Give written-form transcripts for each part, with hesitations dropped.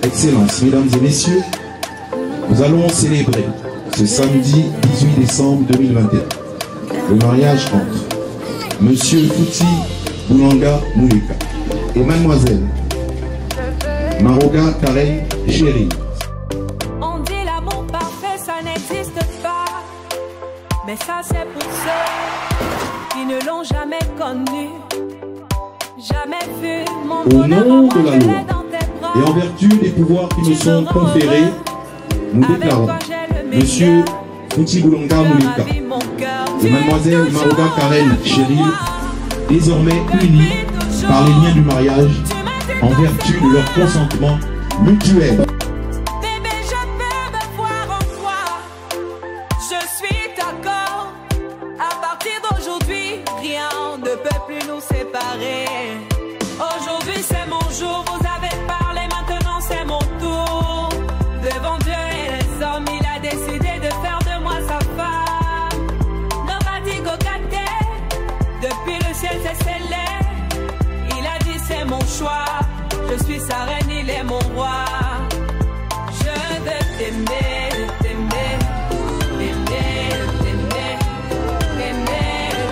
Excellences, mesdames et messieurs, nous allons célébrer ce samedi 18 décembre 2021 le mariage entre Monsieur Fouti Boulanga Mouleka et Mademoiselle Maroga Karen Chéri. On dit l'amour parfait, ça n'existe pas. Mais ça c'est pour ceux qui ne l'ont jamais connu. Jamais vu mon Au nom de la loi et en vertu des pouvoirs qui nous sont conférés, nous déclarons Monsieur Fouti Boulanga Mouleka et Mademoiselle Maroga Karen Chéri désormais unis par les liens du mariage en vertu de leur consentement mutuel. Bébé, je peux me voir en toi. Je suis d'accord. À partir d'aujourd'hui, rien ne peut plus nous séparer. Aujourd'hui c'est mon jour, vous avez parlé, maintenant c'est mon tour. Devant Dieu et les hommes, il a décidé de faire de moi sa femme. Nobody go get it. Depuis le ciel c'est scellé. Il a dit c'est mon choix. Je suis sa reine, il est mon roi. Je veux t'aimer, t'aimer, t'aimer, t'aimer, t'aimer,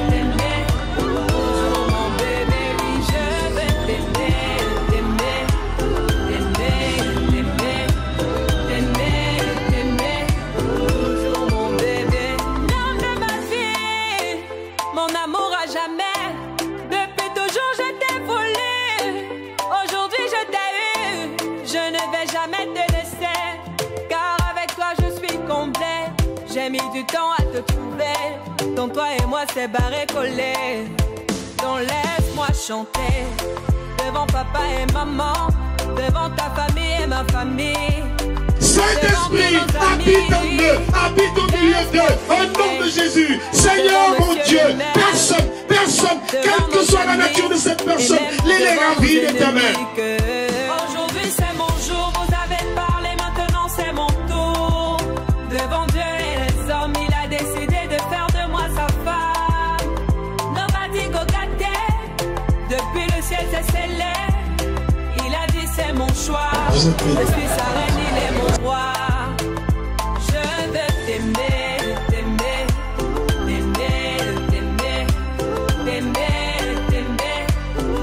t'aimer. Toujours mon bébé, oui, je veux t'aimer, t'aimer, t'aimer, t'aimer, t'aimer, t'aimer. Toujours mon bébé. L'homme de ma vie, mon amour à jamais. Depuis toujours je t'ai voulu. Aujourd'hui je t'ai eu. Je ne vais jamais te laisser, car avec toi je suis complet. J'ai mis du temps à te trouver. Ton toi et moi c'est barré collé. Donc laisse-moi chanter devant papa et maman, devant ta famille et ma famille. Saint-Esprit, habite en eux, habite au milieu d'eux, au nom de Jésus. Seigneur mon Dieu, personne, quelle que soit la nature de cette personne, les ravis de ta main. Aujourd'hui c'est mon jour, vous avez parlé, maintenant c'est mon tour. Devant Dieu et les hommes, il a décidé de faire de moi sa femme. Nobody go get it. Depuis le ciel c'est scellé. Il a dit c'est mon choix. Je suis sa reine, il est mon roi. Je veux t'aimer, t'aimer, t'aimer, t'aimer, t'aimer, t'aimer.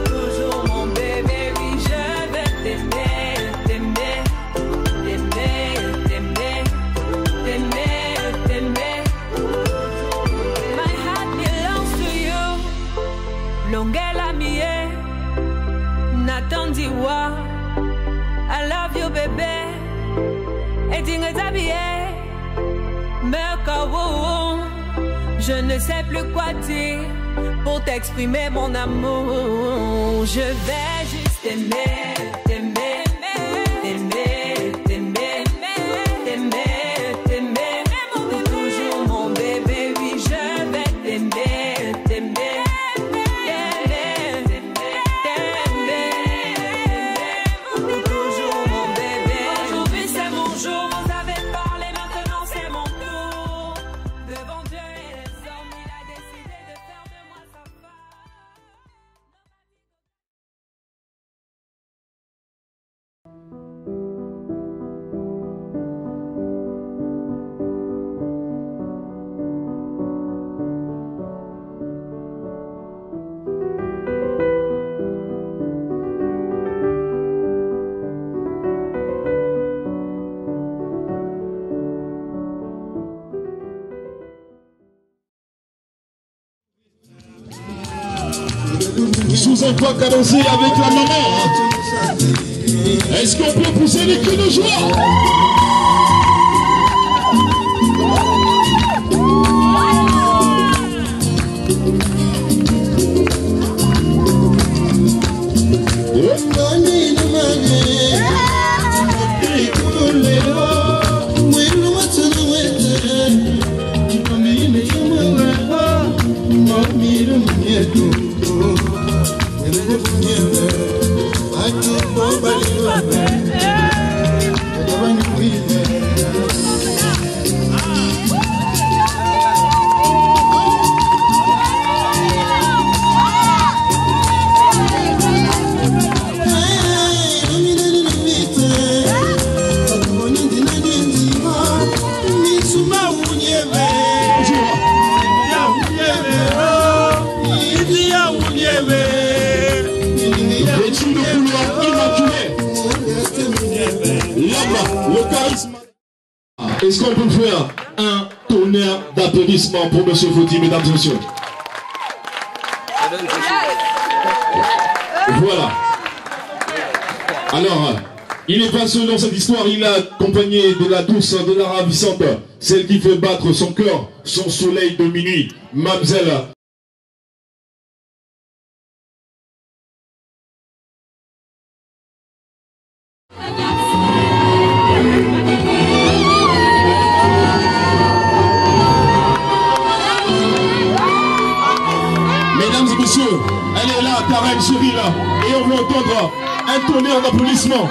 Toujours mon bébé, oui, je veux t'aimer, t'aimer, t'aimer, t'aimer, t'aimer, t'aimer. My heart belongs to you. Longela mie, Nathan Diwa. I love you, bébé. Et dingue t'habiller. Je ne sais plus quoi dire pour t'exprimer mon amour. Je vais juste t'aimer, t'aimer, t'aimer, t'aimer, t'aimer, t'aimer. Pour toujours mon bébé, oui, je vais t'aimer, t'aimer. Sous un toit cadencé avec la maman. Est-ce qu'on peut pousser les cris de joie? le charisme. Est-ce qu'on peut faire un tonnerre d'applaudissements pour M. Fouti, mesdames et messieurs? Voilà. Alors, il n'est pas seul dans cette histoire, il a accompagné de la douce, de la ravissante, celle qui fait battre son cœur, son soleil de minuit, Mademoiselle. Mesdames et messieurs, elle est là, Karen Chérie, là, et on veut entendre un tonnerre d'applaudissements.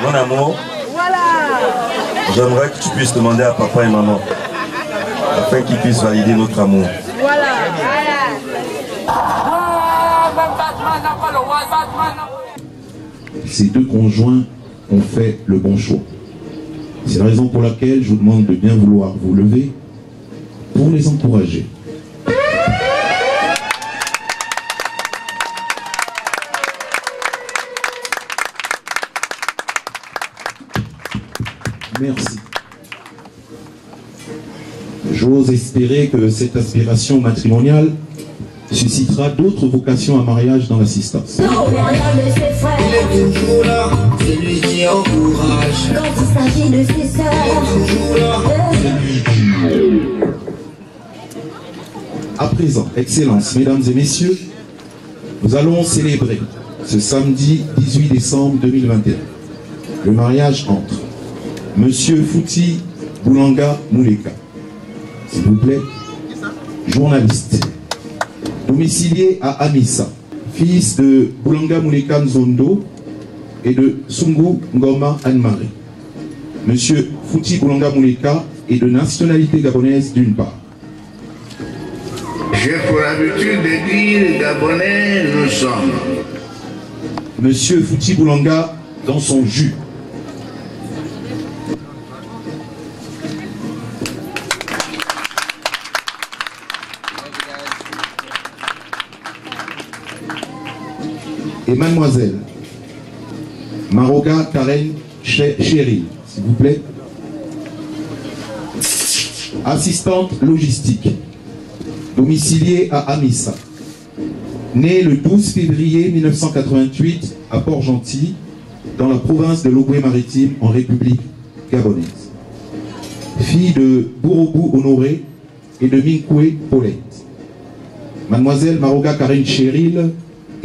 Mon amour, j'aimerais que tu puisses demander à papa et maman afin qu'ils puissent valider notre amour. Ces deux conjoints ont fait le bon choix. C'est la raison pour laquelle je vous demande de bien vouloir vous lever pour les encourager. Merci. J'ose espérer que cette aspiration matrimoniale suscitera d'autres vocations à mariage dans l'assistance. Il est toujours là, celui qui encourage. Quand il s'agit de ses sœurs, il est toujours là. À présent, Excellences, Mesdames et Messieurs, nous allons célébrer ce samedi 18 décembre 2021 le mariage entre Monsieur Fouti Boulanga Mouleka, s'il vous plaît, journaliste, domicilié à Amissa, fils de Boulanga Mouleka Nzondo et de Sungu Ngoma Anne-Marie. Monsieur Fouti Boulanga Mouleka est de nationalité gabonaise d'une part. J'ai pour habitude de dire Gabonais nous sommes. Monsieur Fouti Boulanga dans son jus. Et mademoiselle Maroga Karen Cheryl, s'il vous plaît, assistante logistique, domiciliée à Amissa, née le 12 février 1988 à Port-Gentil, dans la province de l'Ogooué-Maritime, en République gabonaise. Fille de Bourobou Honoré et de Minkoué Paulette. Mademoiselle Maroga Karen Cheryl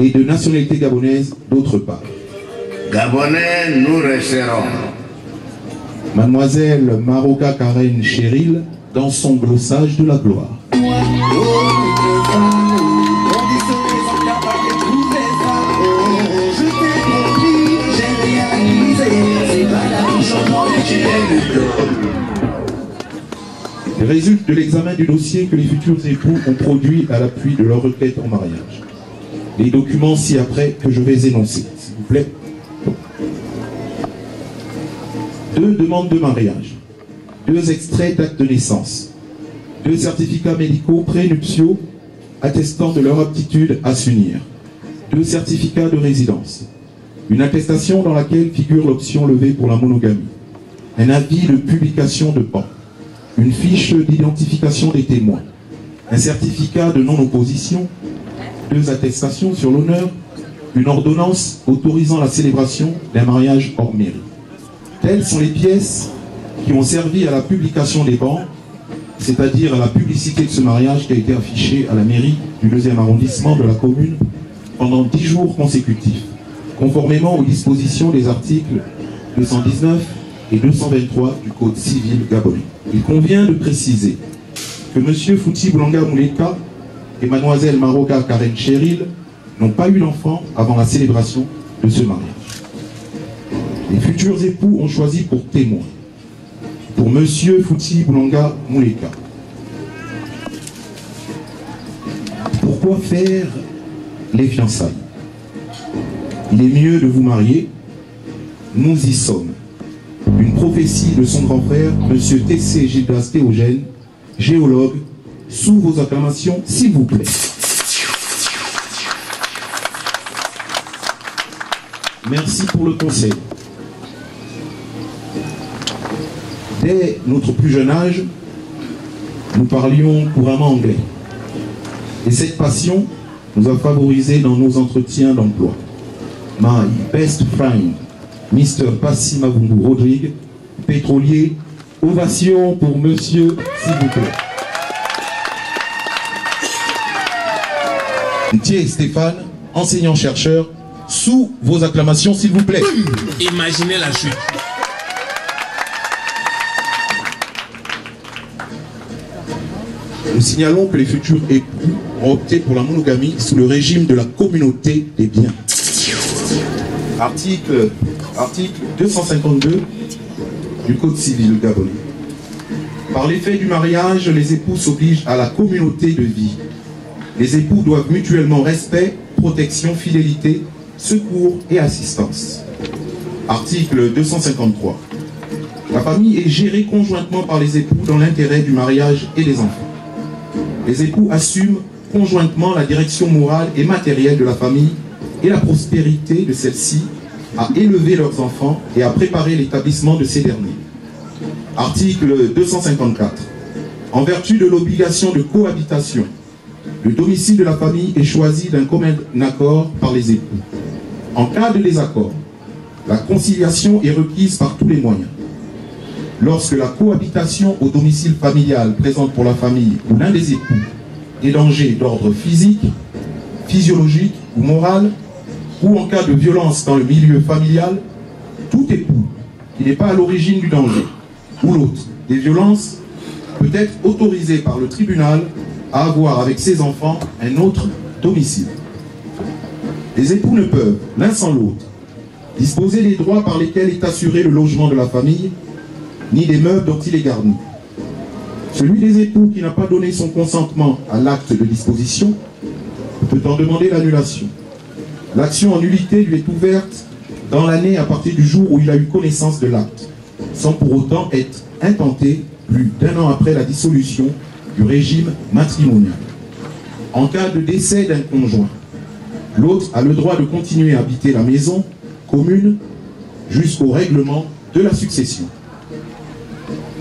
et de nationalité gabonaise d'autre part. Gabonais, nous resterons. Mademoiselle Maroga Karen Cheryl dans son glossage de la gloire. Il résulte de l'examen du dossier que les futurs époux ont produit à l'appui de leur requête en mariage. Les documents ci-après que je vais énoncer, s'il vous plaît. 2 demandes de mariage. 2 extraits d'actes de naissance, 2 certificats médicaux prénuptiaux attestant de leur aptitude à s'unir, 2 certificats de résidence, une attestation dans laquelle figure l'option levée pour la monogamie, un avis de publication de ban, une fiche d'identification des témoins, un certificat de non-opposition, 2 attestations sur l'honneur, une ordonnance autorisant la célébration d'un mariage hors mairie. Telles sont les pièces qui ont servi à la publication des bans, c'est-à-dire à la publicité de ce mariage qui a été affiché à la mairie du 2e arrondissement de la commune pendant 10 jours consécutifs, conformément aux dispositions des articles 219 et 223 du Code civil gabonais. Il convient de préciser que M. Fouti Boulanga Mouleka et Mlle Maroga Karen Cheryl n'ont pas eu d'enfant avant la célébration de ce mariage. Les futurs époux ont choisi pour témoin, pour M. Fouti Boulanga Mouleka. Pourquoi faire les fiançailles? Il est mieux de vous marier. Nous y sommes. Une prophétie de son grand frère, M. T.C. Gildas Théogène, géologue, sous vos acclamations, s'il vous plaît. Merci pour le conseil. Dès notre plus jeune âge, nous parlions couramment anglais. Et cette passion nous a favorisé dans nos entretiens d'emploi. My best friend, Mr. Passi Mavungu Rodrigue, pétrolier, ovation pour monsieur, s'il vous plaît. Thier Stéphane, enseignant-chercheur, sous vos acclamations, s'il vous plaît. Imaginez la chute. Nous signalons que les futurs époux ont opté pour la monogamie sous le régime de la communauté des biens. Article 252 du Code civil gabonais. Par l'effet du mariage, les époux s'obligent à la communauté de vie. Les époux doivent mutuellement respect, protection, fidélité, secours et assistance. Article 253. La famille est gérée conjointement par les époux dans l'intérêt du mariage et des enfants. Les époux assument conjointement la direction morale et matérielle de la famille et la prospérité de celle-ci, à élever leurs enfants et à préparer l'établissement de ces derniers. Article 254. En vertu de l'obligation de cohabitation, le domicile de la famille est choisi d'un commun accord par les époux. En cas de désaccord, la conciliation est requise par tous les moyens. Lorsque la cohabitation au domicile familial présente pour la famille ou l'un des époux des dangers d'ordre physique, physiologique ou moral, ou en cas de violence dans le milieu familial, tout époux qui n'est pas à l'origine du danger, ou l'autre des violences, peut être autorisé par le tribunal à avoir avec ses enfants un autre domicile. Les époux ne peuvent, l'un sans l'autre, disposer des droits par lesquels est assuré le logement de la famille, ni des meubles dont il est garni. Celui des époux qui n'a pas donné son consentement à l'acte de disposition peut en demander l'annulation. L'action en nullité lui est ouverte dans l'année à partir du jour où il a eu connaissance de l'acte, sans pour autant être intenté plus d'1 an après la dissolution du régime matrimonial. En cas de décès d'un conjoint, l'autre a le droit de continuer à habiter la maison commune jusqu'au règlement de la succession.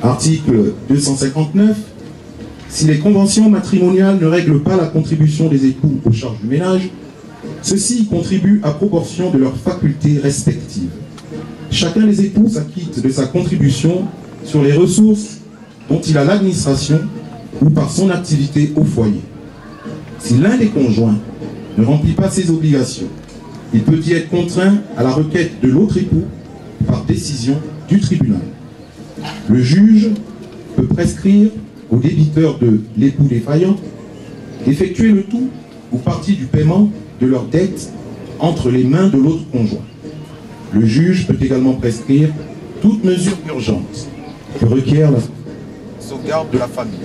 Article 259. Si les conventions matrimoniales ne règlent pas la contribution des époux aux charges du ménage, ceux-ci contribuent à proportion de leurs facultés respectives. Chacun des époux s'acquitte de sa contribution sur les ressources dont il a l'administration ou par son activité au foyer. Si l'un des conjoints ne remplit pas ses obligations, il peut y être contraint à la requête de l'autre époux par décision du tribunal. Le juge peut prescrire au débiteur de l'époux défaillant d'effectuer le tout ou partie du paiement de leur dette entre les mains de l'autre conjoint. Le juge peut également prescrire toute mesure urgente que requiert la sauvegarde de la famille,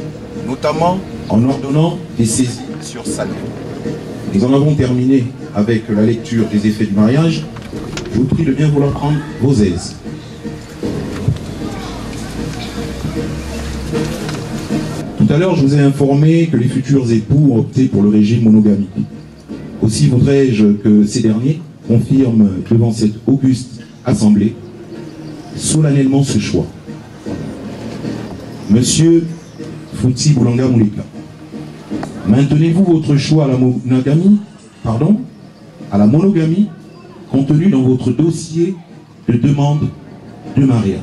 notamment en ordonnant des saisies sur salaire. Nous en avons terminé avec la lecture des effets du mariage. Je vous prie de bien vouloir prendre vos aises. à l'heure, je vous ai informé que les futurs époux ont opté pour le régime monogamique. Aussi voudrais-je que ces derniers confirment devant cette auguste assemblée solennellement ce choix. Monsieur Fouti Boulanga Moulika, maintenez-vous votre choix à la monogamie contenu dans votre dossier de demande de mariage?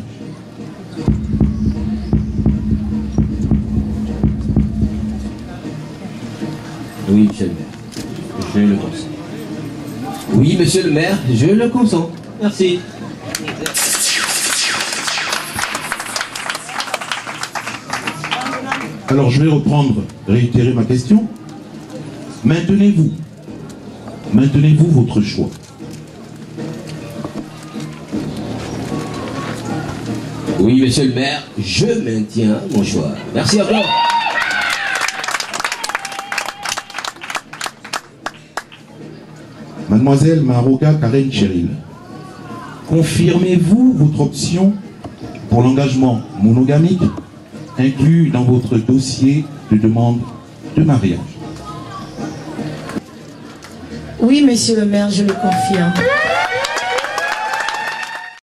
Oui, monsieur le maire, je le consens. Oui, monsieur le maire, je le consens. Merci. Alors je vais réitérer ma question. Maintenez-vous votre choix? Oui, monsieur le maire, je maintiens mon choix. Merci à vous. Mademoiselle Maroga Karen Cheryl, confirmez-vous votre option pour l'engagement monogamique inclus dans votre dossier de demande de mariage? Oui, monsieur le maire, je le confirme.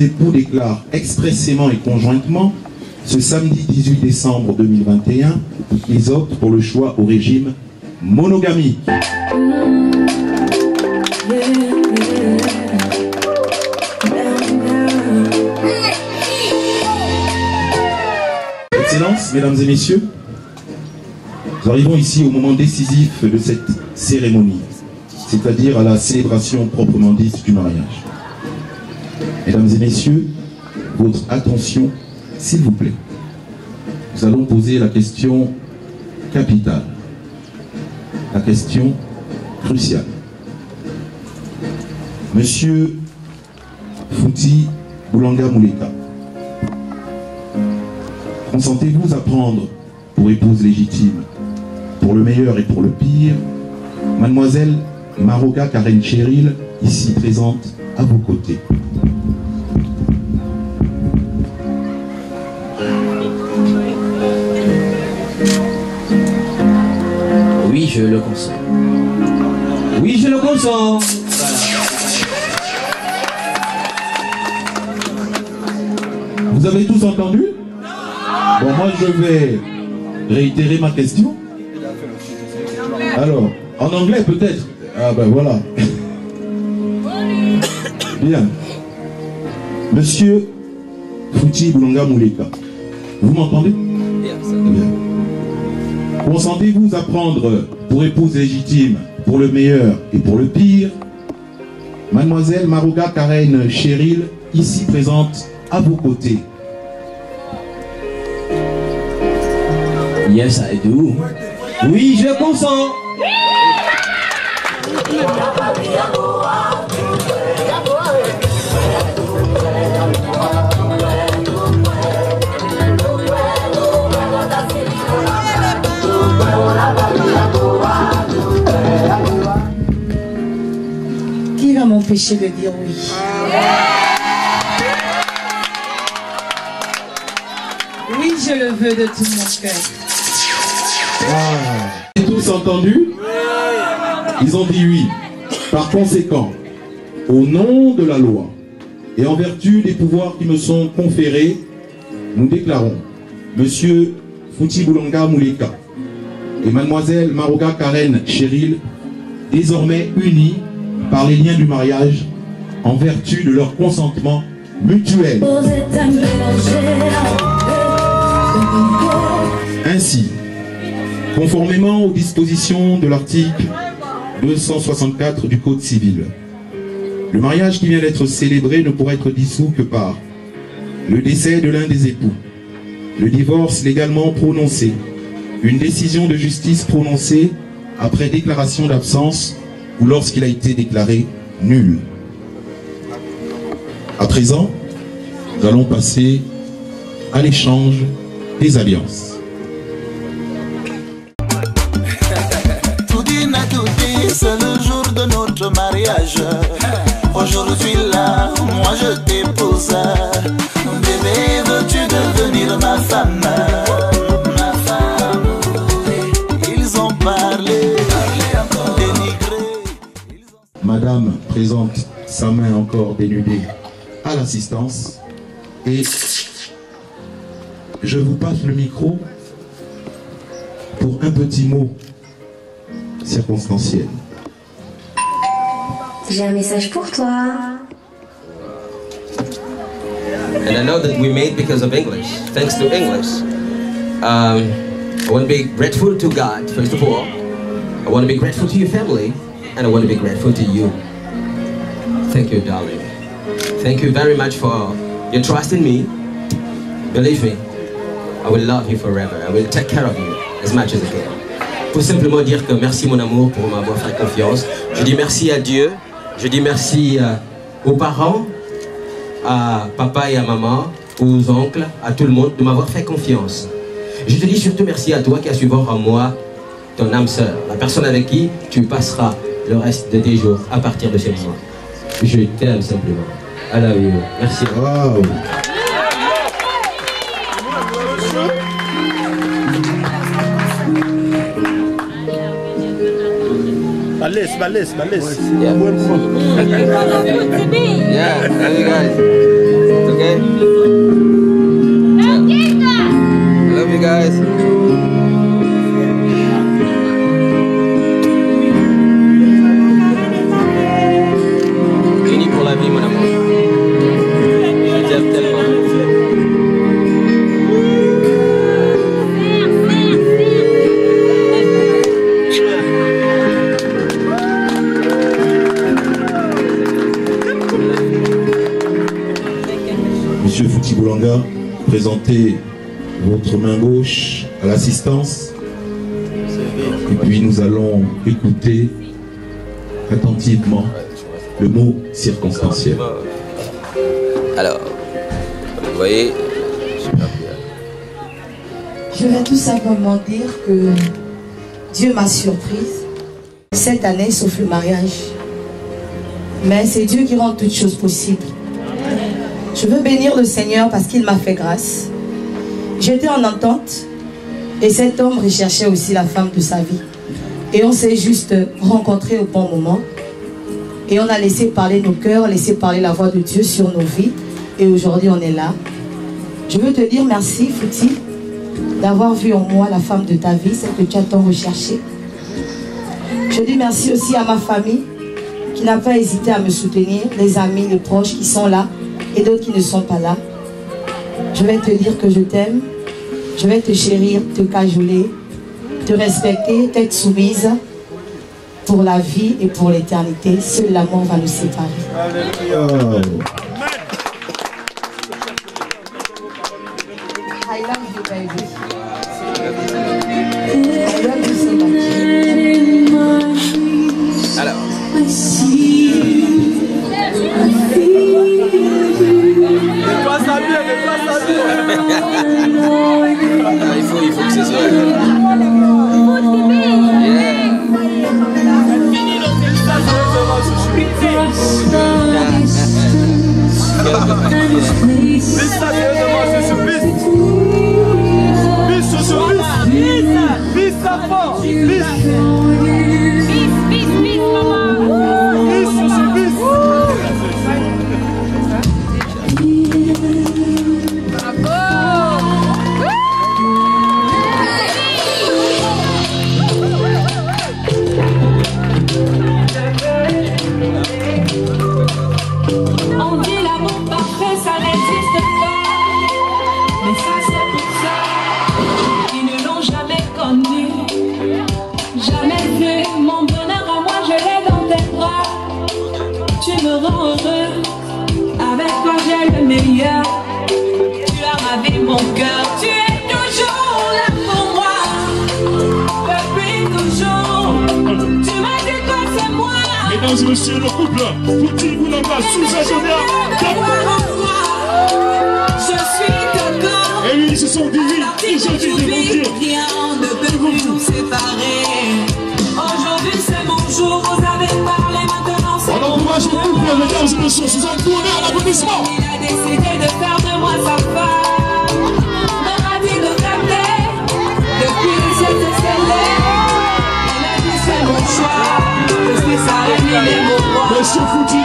Les époux déclarent expressément et conjointement, ce samedi 18 décembre 2021, qu'ils optent pour le choix au régime monogamique. Excellences, mesdames et messieurs, nous arrivons ici au moment décisif de cette cérémonie, c'est-à-dire à la célébration proprement dite du mariage. Mesdames et messieurs, votre attention, s'il vous plaît. Nous allons poser la question capitale, la question cruciale. Monsieur Fouti Boulanga Moulika, consentez-vous à prendre pour épouse légitime, pour le meilleur et pour le pire, mademoiselle Maroga Karen Cheryl, ici présente à vos côtés? Oui, je le consens. Oui, je le consens. Vous avez tous entendu? Bon, moi je vais réitérer ma question. Alors, en anglais peut-être? Ah ben voilà. Bien. Monsieur Fouti Boulanga Moulika, vous m'entendez? Bien. Consentez-vous à prendre pour épouse légitime, pour le meilleur et pour le pire, mademoiselle Maroga Karen Cheryl, ici présente à vos côtés? Yes, I do. Oui, je consens. Qui va m'empêcher de dire oui? Oui, je le veux de tout mon cœur. Vous avez tous entendu? Ils ont dit oui. Par conséquent, au nom de la loi et en vertu des pouvoirs qui me sont conférés, nous déclarons Monsieur Fouti Boulanga Moulika et Mademoiselle Maroga Karen Cheryl désormais unis par les liens du mariage en vertu de leur consentement mutuel. Ainsi, conformément aux dispositions de l'article 264 du Code civil, le mariage qui vient d'être célébré ne pourra être dissous que par le décès de l'un des époux, le divorce légalement prononcé, une décision de justice prononcée après déclaration d'absence ou lorsqu'il a été déclaré nul. À présent, nous allons passer à l'échange des alliances. C'est le jour de notre mariage. Aujourd'hui là, moi je t'épouse. Bébé, veux-tu devenir ma femme? Ma femme. présente sa main encore dénudée à l'assistance. Et je vous passe le micro pour un petit mot circonstanciel. J'ai un message pour toi. And I know that we made because of English, thanks to English. I want to be grateful to God, first of all. I want to be grateful to your family, and I want to be grateful to you. Thank you, darling. Thank you very much for your trust in me. Believe me, I will love you forever. I will take care of you as much as I can. Faut simplement dire que merci mon amour pour m'avoir fait confiance. Je dis merci à Dieu. Je dis merci aux parents, à papa et à maman, aux oncles, à tout le monde de m'avoir fait confiance. Je te dis surtout merci à toi qui as su voir en moi ton âme sœur, la personne avec qui tu passeras le reste de tes jours à partir de ce moment. Je t'aime simplement. I love you. Merci. Wow. Balès. Yeah. Yeah, love you guys. Okay? Yeah. I love you guys. Fini pour la vie, mon amour. Je t'aime tellement. Monsieur Fouti Boulanga, présentez votre main gauche à l'assistance. Et puis nous allons écouter attentivement le mot circonstanciel. Alors, vous voyez, Je vais tout simplement dire que Dieu m'a surprise cette année, sauf le mariage. Mais c'est Dieu qui rend toutes choses possibles. Je veux bénir le Seigneur parce qu'il m'a fait grâce. J'étais en entente et cet homme recherchait aussi la femme de sa vie. Et on s'est juste rencontrés au bon moment. Et on a laissé parler nos cœurs, laissé parler la voix de Dieu sur nos vies. Et aujourd'hui, on est là. Je veux te dire merci, Fouti, d'avoir vu en moi la femme de ta vie, celle que tu as tant recherchée. Je dis merci aussi à ma famille qui n'a pas hésité à me soutenir, les amis, les proches qui sont là et d'autres qui ne sont pas là. Je vais te dire que je t'aime, je vais te chérir, te cajoler, te respecter, t'être soumise pour la vie et pour l'éternité. Seul l'amour va nous séparer. Alléluia. I love you, baby. I love you so much. alors. Il faut que ce soit. On dit l'amour parfait, ça n'existe pas. Mais ça, c'est pour ça qu'ils ne l'ont jamais connu. Jamais vu mon bonheur à moi, je l'ai dans tes bras. Tu me rends heureux, avec toi j'ai le meilleur. Tu as ravi mon cœur, tu es toujours là pour moi. Depuis toujours, tu m'as dit que c'est moi. Mesdames et messieurs, le couple, Fouti Boulanga, sous-agénaire. Je suis d'accord. Et oui, ils se sont dit oui, aujourd'hui, Rien ne peut plus nous séparer. Aujourd'hui, c'est mon jour, vous avez parlé, maintenant c'est on encourage le couple, mesdames et messieurs, sous un tournée à l'applaudissement. Il a décidé de faire de moi sa femme. Dans ma vie de capter, depuis le ciel de scellé. Il a dit c'est mon choix, je suis sa reine, il est mon roi. Monsieur Fouti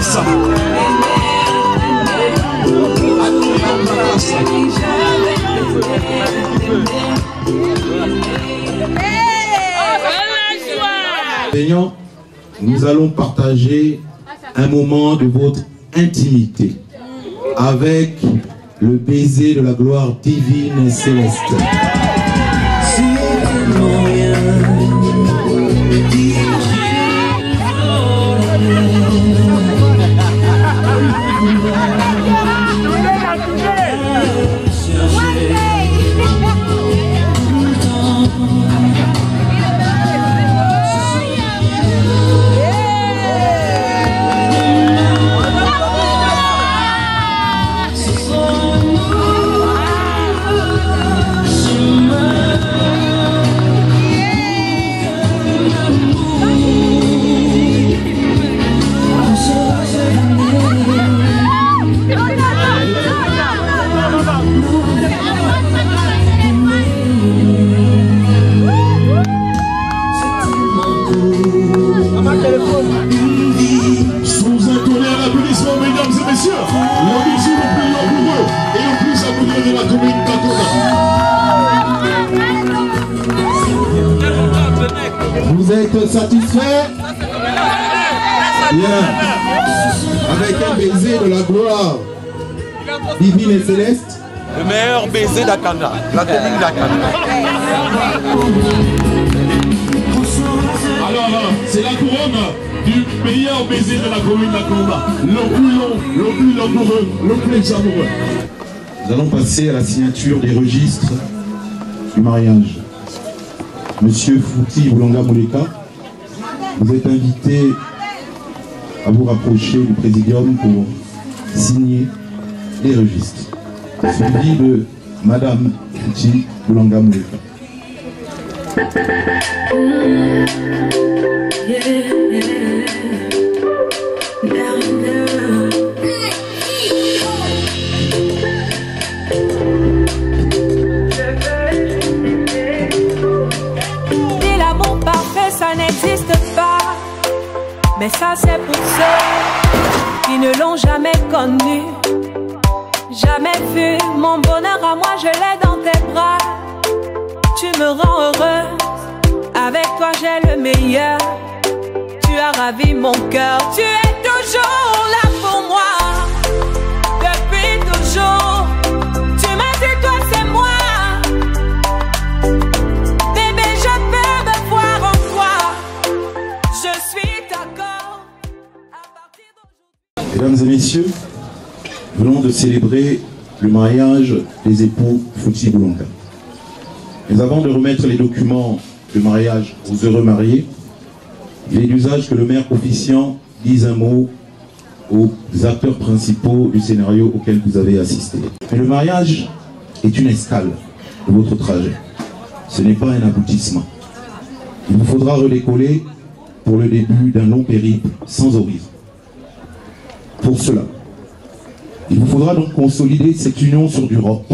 place. Seigneur, nous allons partager un moment de votre intimité avec le baiser de la gloire divine et céleste. Vous êtes satisfait? Bien. Avec un baiser de la gloire divine et céleste. Le meilleur baiser d'Akanda. La technique d'Akanda. Alors, c'est la couronne du meilleur baiser de la commune d'Akanda. Le plus long, le plus langoureux, le plus amoureux. Nous allons passer à la signature des registres du mariage. Monsieur Fouti Boulanga Mouleka, vous êtes invité à vous rapprocher du présidium pour signer les registres. Suivi de Madame Fouti Boulanga Mouleka. Mais ça c'est pour ceux qui ne l'ont jamais connu, jamais vu. Mon bonheur à moi je l'ai dans tes bras. Tu me rends heureuse, avec toi j'ai le meilleur. Tu as ravi mon cœur, tu es toujours là pour moi. Depuis toujours, tu m'as dit toi c'est moi. Bébé je peux me voir en toi. Je suis Mesdames et messieurs, venons de célébrer le mariage des époux Fouti Boulanga. Mais avant de remettre les documents de mariage aux heureux mariés, il est d'usage que le maire officiant dise un mot aux acteurs principaux du scénario auquel vous avez assisté. Mais le mariage est une escale de votre trajet. Ce n'est pas un aboutissement. Il vous faudra redécoller pour le début d'un long périple sans horizon. Pour cela, il vous faudra donc consolider cette union sur du roc,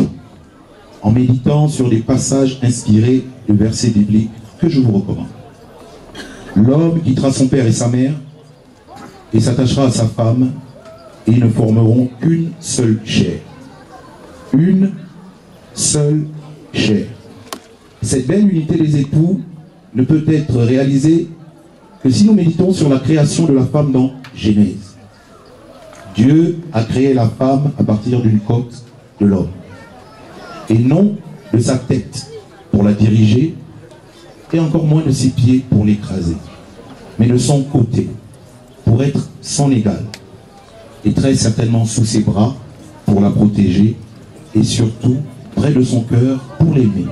en méditant sur des passages inspirés de versets bibliques que je vous recommande. L'homme quittera son père et sa mère et s'attachera à sa femme, et ils ne formeront qu'une seule chair. Une seule chair. Cette belle unité des époux ne peut être réalisée que si nous méditons sur la création de la femme dans Genèse. Dieu a créé la femme à partir d'une côte de l'homme, et non de sa tête pour la diriger, et encore moins de ses pieds pour l'écraser, mais de son côté pour être son égal, et très certainement sous ses bras pour la protéger, et surtout près de son cœur pour l'aimer.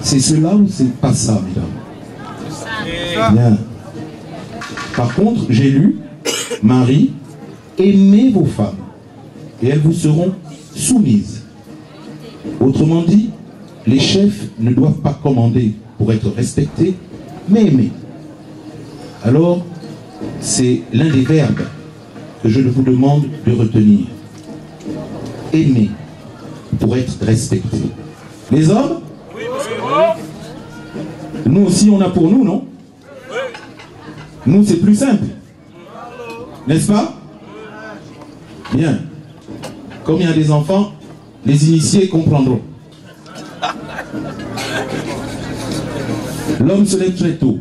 C'est cela ou c'est pas ça, mesdames? Bien. Par contre, j'ai lu, Marie, aimez vos femmes et elles vous seront soumises. Autrement dit, les chefs ne doivent pas commander pour être respectés, mais aimer. Alors, c'est l'un des verbes que je vous demande de retenir. Aimer pour être respecté. Les hommes, nous aussi on a pour nous, non? Nous c'est plus simple, n'est-ce pas? Bien. Comme il y a des enfants, les initiés comprendront. L'homme se lève très tôt.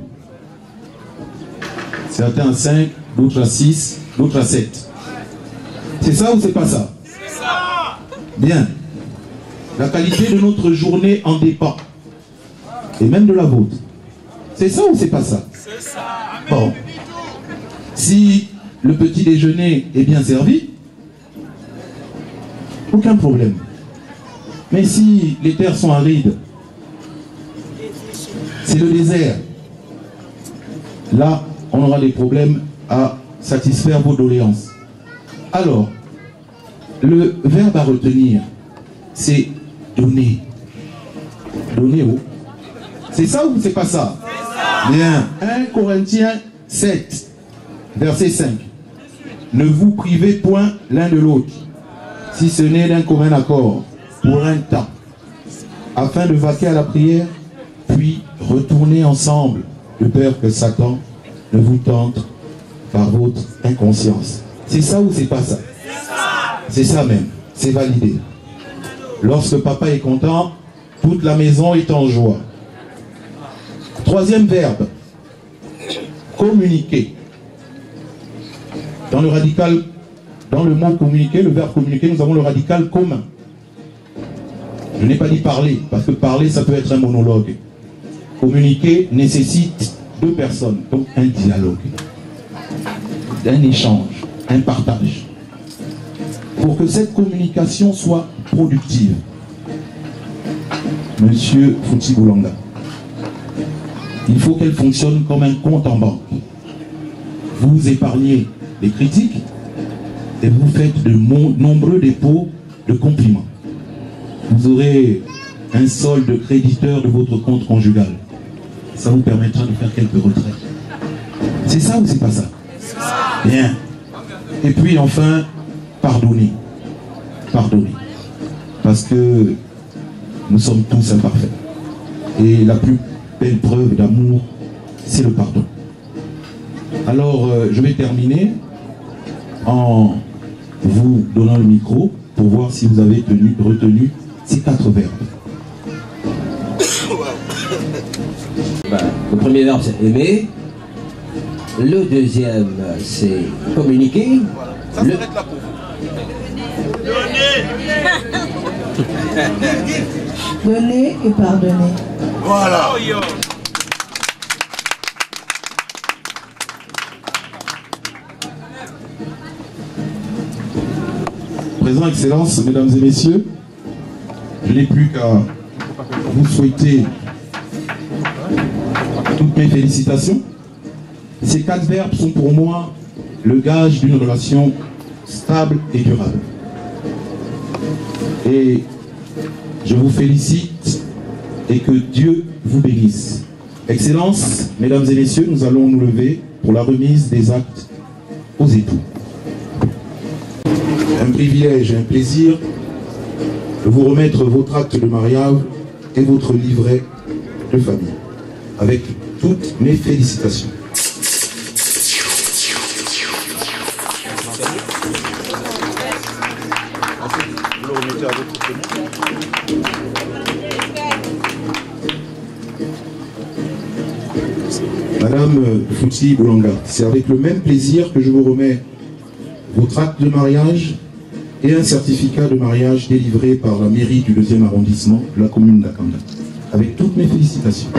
Certains à 5, d'autres à 6, d'autres à 7. C'est ça ou c'est pas ça? C'est ça. Bien. La qualité de notre journée en dépend. Et même de la vôtre. C'est ça ou c'est pas ça? C'est ça. Bon. Si le petit déjeuner est bien servi, aucun problème. Mais si les terres sont arides, c'est le désert, là, on aura des problèmes à satisfaire vos doléances. Alors, le verbe à retenir, c'est donner. Donner où? C'est ça ou c'est pas ça? Bien. 1 Corinthiens 7, verset 5. Ne vous privez point l'un de l'autre, si ce n'est d'un commun accord, pour un temps, afin de vaquer à la prière, puis retourner ensemble, de peur que Satan ne vous tente par votre inconscience. C'est ça ou c'est pas ça? C'est ça même, c'est validé. Lorsque papa est content, toute la maison est en joie. Troisième verbe, communiquer. Dans le radical, dans le mot communiquer, le verbe communiquer, nous avons le radical commun. Je n'ai pas dit parler, parce que parler, ça peut être un monologue. Communiquer nécessite 2 personnes, donc un dialogue, un échange, un partage. Pour que cette communication soit productive, Monsieur Fouti Boulanga, il faut qu'elle fonctionne comme un compte en banque. Vous épargnez les critiques et vous faites de nombreux dépôts de compliments. Vous aurez un solde créditeur de votre compte conjugal. Ça vous permettra de faire quelques retraits. C'est ça ou c'est pas ça? Bien. Et puis enfin, pardonner. Pardonner. Parce que nous sommes tous imparfaits. Et la plus belle preuve d'amour, c'est le pardon. Alors, je vais terminer en vous donnant le micro pour voir si vous avez retenu ces 4 verbes. Le premier verbe, c'est aimer. Le deuxième, c'est communiquer. Ça serait de la peau. Donner et pardonner. Voilà. Présent, Excellence, Mesdames et Messieurs, je n'ai plus qu'à vous souhaiter toutes mes félicitations. Ces 4 verbes sont pour moi le gage d'une relation stable et durable. Et je vous félicite et que Dieu vous bénisse. Excellence, Mesdames et Messieurs, nous allons nous lever pour la remise des actes aux époux. Un privilège et un plaisir de vous remettre votre acte de mariage et votre livret de famille. Avec toutes mes félicitations. Madame Fouti Boulanga, c'est avec le même plaisir que je vous remets votre acte de mariage et un certificat de mariage délivré par la mairie du 2e arrondissement de la commune d'Akanda. Avec toutes mes félicitations.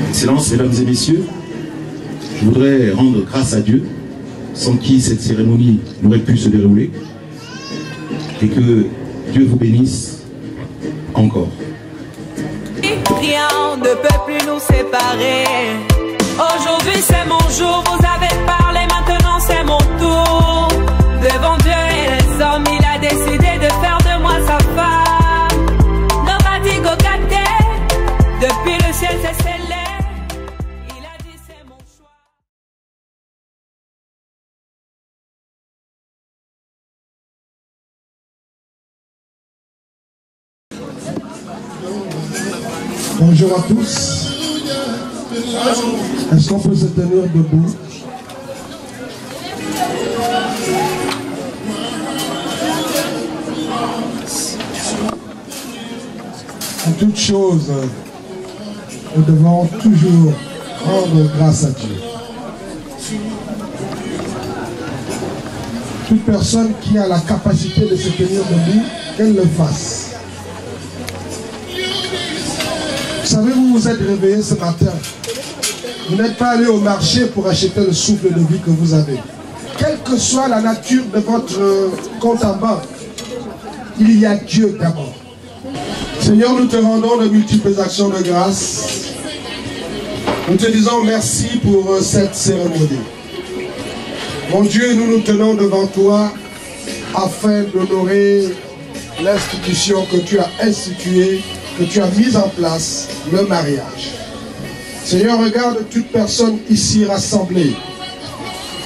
Excellences, Mesdames et Messieurs, je voudrais rendre grâce à Dieu, sans qui cette cérémonie n'aurait pu se dérouler, et que Dieu vous bénisse encore. Rien ne peut plus nous séparer. Aujourd'hui c'est mon jour, vous avez parlé, maintenant c'est mon tour. Devant Dieu et les hommes, il a décidé de faire de moi sa femme. Nobody go get there. Depuis le ciel c'est scellé. Bonjour à tous. Est-ce qu'on peut se tenir debout? En toute chose, nous devons toujours rendre grâce à Dieu. Toute personne qui a la capacité de se tenir debout, qu'elle le fasse. Vous savez, vous vous êtes réveillé ce matin. Vous n'êtes pas allé au marché pour acheter le souffle de vie que vous avez. Quelle que soit la nature de votre compte en banque, il y a Dieu d'abord. Seigneur, nous te rendons de multiples actions de grâce. Nous te disons merci pour cette cérémonie. Mon Dieu, nous nous tenons devant toi afin d'honorer l'institution que tu as instituée, que tu as mise en place, le mariage. Seigneur, regarde toute personne ici rassemblée.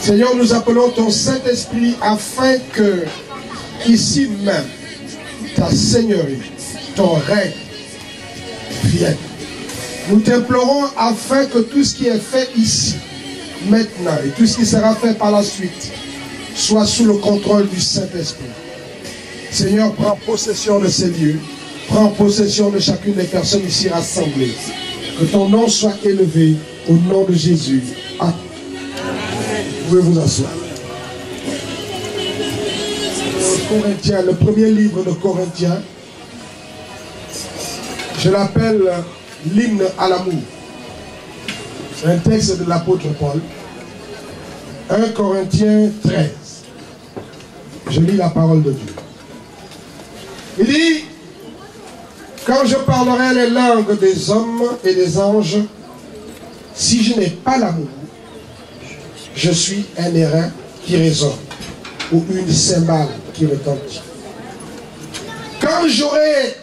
Seigneur, nous appelons ton Saint-Esprit afin que, ici même, ta Seigneurie, ton règne vienne. Nous t'implorons afin que tout ce qui est fait ici, maintenant, et tout ce qui sera fait par la suite, soit sous le contrôle du Saint-Esprit. Seigneur, prends possession de ces lieux, prends possession de chacune des personnes ici rassemblées. Que ton nom soit élevé au nom de Jésus. Amen. Vous pouvez vous asseoir. Corinthiens, le premier livre de Corinthiens, je l'appelle l'hymne à l'amour. C'est un texte de l'apôtre Paul. 1 Corinthiens 13. Je lis la parole de Dieu. Il dit: quand je parlerai les langues des hommes et des anges, si je n'ai pas l'amour, je suis un airain qui résonne ou une cymbale qui retentit. Quand j'aurai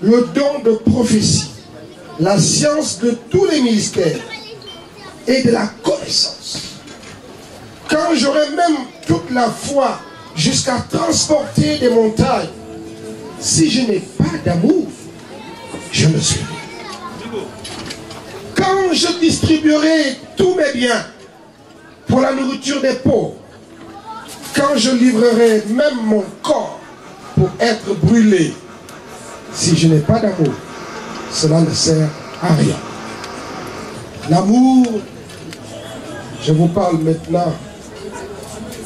le don de prophétie, la science de tous les mystères et de la connaissance, quand j'aurai même toute la foi jusqu'à transporter des montagnes, si je n'ai pas d'amour, je ne suis rien. Quand je distribuerai tous mes biens pour la nourriture des pauvres, quand je livrerai même mon corps pour être brûlé, si je n'ai pas d'amour, cela ne sert à rien. L'amour, je vous parle maintenant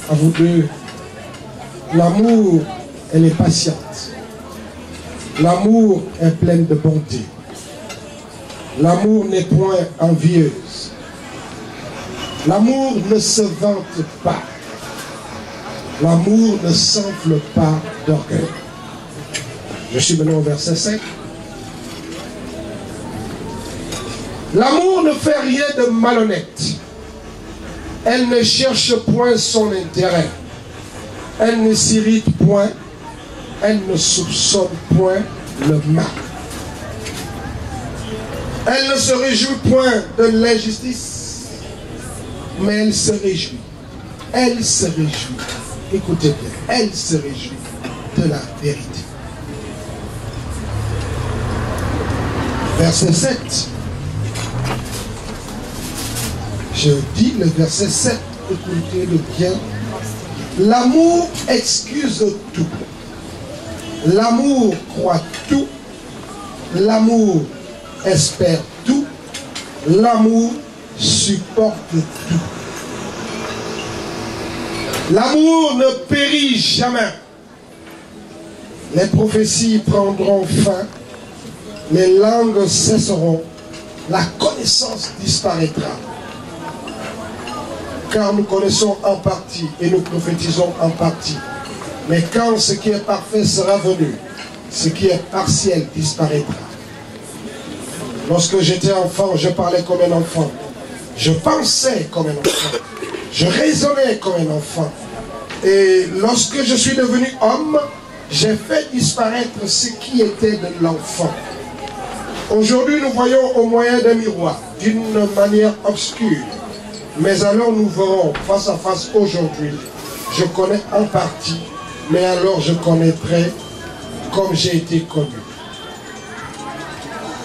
à vous deux. L'amour, elle est patiente. L'amour est plein de bonté. L'amour n'est point envieuse. L'amour ne se vante pas. L'amour ne s'enfle pas d'orgueil. Je suis maintenant au verset 5. L'amour ne fait rien de malhonnête. Elle ne cherche point son intérêt. Elle ne s'irrite point. Elle ne soupçonne point le mal. Elle ne se réjouit point de l'injustice, mais elle se réjouit. Elle se réjouit. Écoutez bien. Elle se réjouit de la vérité. Verset 7. Je dis le verset 7. Écoutez-le bien. L'amour excuse tout. L'amour croit tout. L'amour espère tout. L'amour supporte tout. L'amour ne périt jamais. Les prophéties prendront fin. Les langues cesseront. La connaissance disparaîtra. Car nous connaissons en partie et nous prophétisons en partie. Mais quand ce qui est parfait sera venu, ce qui est partiel disparaîtra. Lorsque j'étais enfant, je parlais comme un enfant. Je pensais comme un enfant. Je raisonnais comme un enfant. Et lorsque je suis devenu homme, j'ai fait disparaître ce qui était de l'enfant. Aujourd'hui, nous voyons au moyen d'un miroir, d'une manière obscure. Mais alors nous verrons face à face aujourd'hui. Je connais en partie, mais alors je connaîtrai comme j'ai été connu.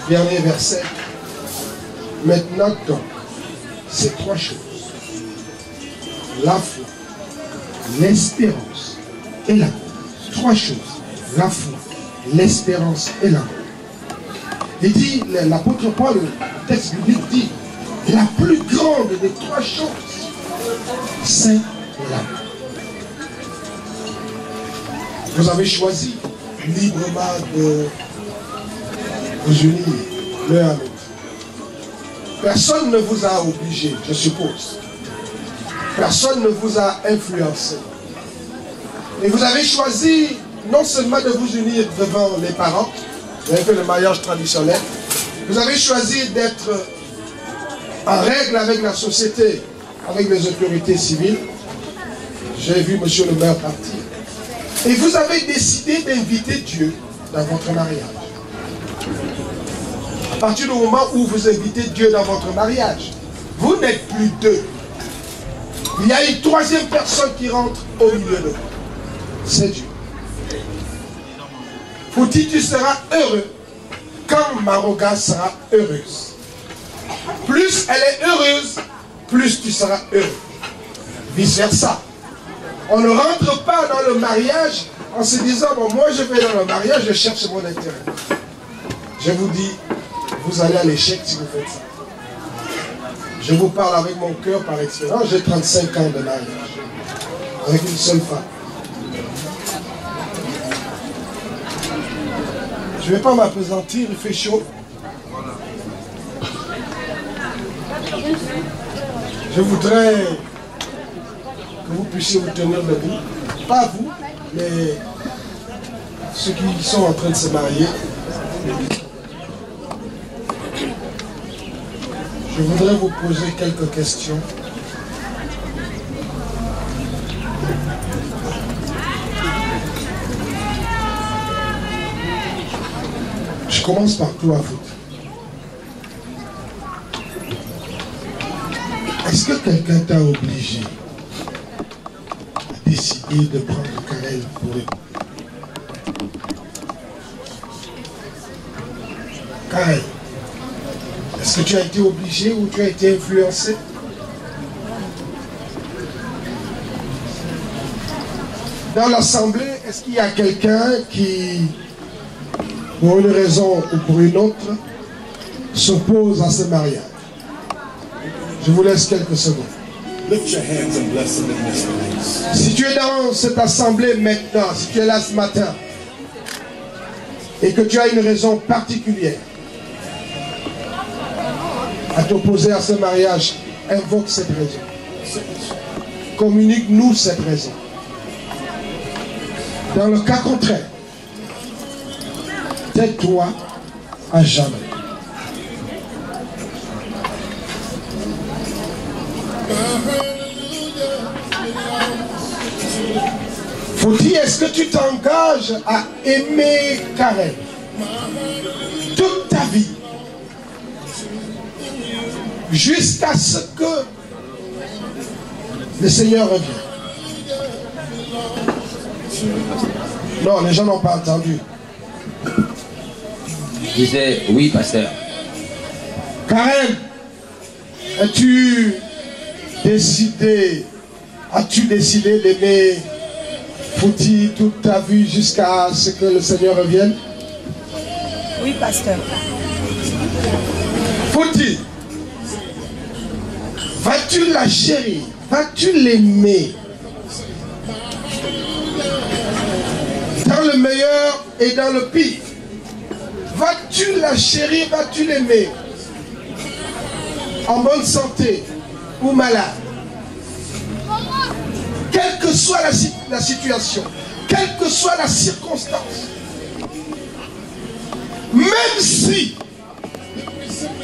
Dernier verset. Maintenant donc, ces trois choses. La foi, l'espérance et l'amour. Trois choses. La foi, l'espérance et l'amour. Il dit, l'apôtre Paul, le texte biblique dit, la plus grande des trois choses, c'est l'amour. Vous avez choisi librement de vous unir l'un à l'autre. Personne ne vous a obligé, je suppose. Personne ne vous a influencé. Et vous avez choisi non seulement de vous unir devant les parents, vous avez fait le mariage traditionnel, vous avez choisi d'être en règle avec la société, avec les autorités civiles. J'ai vu monsieur le maire partir. Et vous avez décidé d'inviter Dieu dans votre mariage. À partir du moment où vous invitez Dieu dans votre mariage, vous n'êtes plus deux. Il y a une troisième personne qui rentre au milieu de vous. C'est Dieu. Fouti, tu seras heureux quand Maroga sera heureuse. Plus elle est heureuse, plus tu seras heureux. Vice versa. On ne rentre pas dans le mariage en se disant, bon, moi je vais dans le mariage, je cherche mon intérêt. Je vous dis, vous allez à l'échec si vous faites ça. Je vous parle avec mon cœur par expérience. J'ai 35 ans de mariage avec une seule femme. Je ne vais pas m'appesantir, il fait chaud. Je voudrais que vous puissiez vous tenir debout. Pas vous, mais ceux qui sont en train de se marier. Je voudrais vous poser quelques questions. Je commence par toi, vous. Est-ce que quelqu'un t'a obligé à décider de prendre Karel pour époux? Karel, est-ce que tu as été obligé ou tu as été influencé? Dans l'assemblée, est-ce qu'il y a quelqu'un qui, pour une raison ou pour une autre, s'oppose à ce mariage? Je vous laisse quelques secondes. Si tu es dans cette assemblée maintenant, si tu es là ce matin, et que tu as une raison particulière à t'opposer à ce mariage, invoque cette raison. Communique-nous cette raison. Dans le cas contraire, tais-toi à jamais. Faut-il, est-ce que tu t'engages à aimer Karel toute ta vie jusqu'à ce que le Seigneur revienne? Non, les gens n'ont pas entendu. Je disais oui, pasteur. Karel, as-tu décidé d'aimer Fouti toute ta vie jusqu'à ce que le Seigneur revienne? Oui, pasteur. Fouti, vas-tu la chérir? Vas-tu l'aimer? Dans le meilleur et dans le pire. Vas-tu la chérir? Vas-tu l'aimer? En bonne santé ou malade? Quelle que soit la situation, quelle que soit la circonstance, même si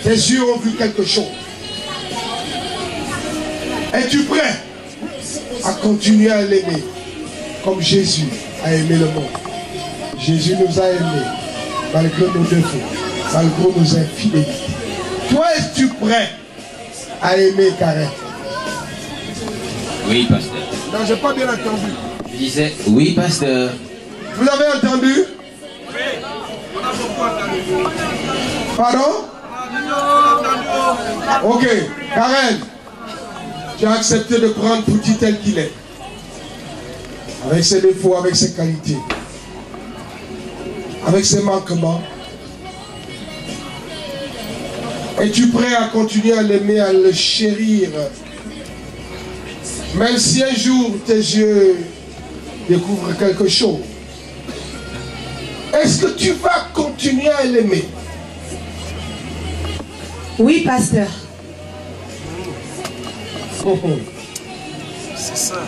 tes yeux ont vu quelque chose, es-tu prêt à continuer à l'aimer comme Jésus a aimé le monde? Jésus nous a aimés malgré nos défauts, malgré nos infidélités. Toi, es-tu prêt à aimer Karel? Oui, pasteur. Non, je n'ai pas bien entendu. Je disais oui, pasteur. Vous avez entendu? Oui, on a beaucoup entendu. Pardon? Ok, Karen, tu as accepté de prendre Fouti tel qu'il est. Avec ses défauts, avec ses qualités. Avec ses manquements. Es-tu prêt à continuer à l'aimer, à le chérir? Même si un jour tes yeux découvrent quelque chose. Est-ce que tu vas continuer à l'aimer? Oui, pasteur. Oh, oh. C'est ça.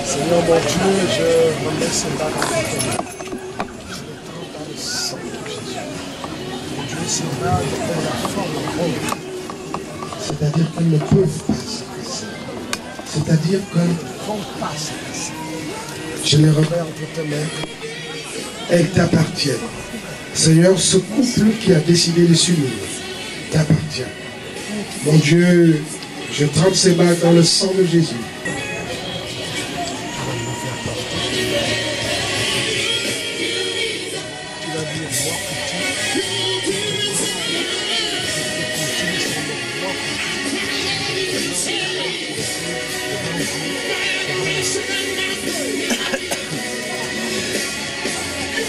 Seigneur mon Dieu, je remets ces balles en ton nom. Je les trempe dans le sang de Jésus. Mon Dieu, ces balles ont la forme ronde. C'est-à-dire qu'elles ne peuvent pas se casser. C'est-à-dire qu'elles ne vont pas se casser. Je les remets entre tes mains. Elles t'appartiennent. Seigneur, ce couple qui a décidé de s'unir t'appartient. Mon Dieu, je trempe ces balles dans le sang de Jésus.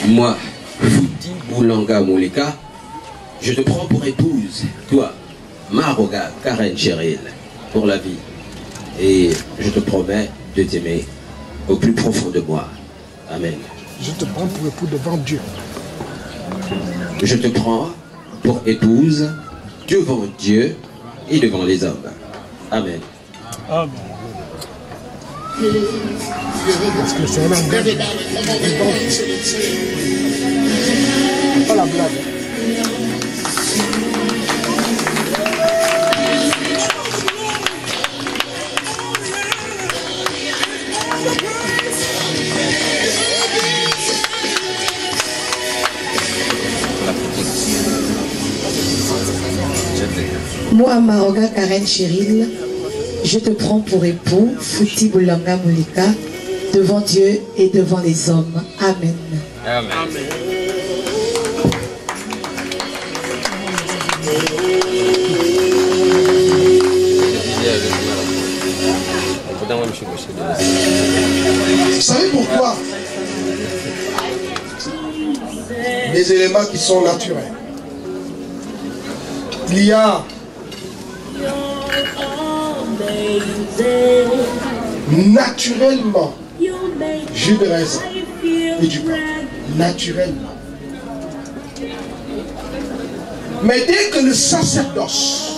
Moi, Fouti Boulanga Moulika, je te prends pour épouse, toi, Maroga Karen Cheryl, pour la vie. Et je te promets de t'aimer au plus profond de moi. Amen. Je te prends pour époux devant Dieu. Je te prends pour épouse devant Dieu et devant les hommes. Amen. Amen. Parce que c'est un engagement. Pas la blague. Moi, Maroga Karen Cheryl, je te prends pour époux, Fouti Boulanga Moulika, devant Dieu et devant les hommes. Amen. Amen. Vous savez pourquoi? Les éléments qui sont naturels. Il y a naturellement jus de raisin et du pain. Naturellement. Mais dès que le sacerdoce,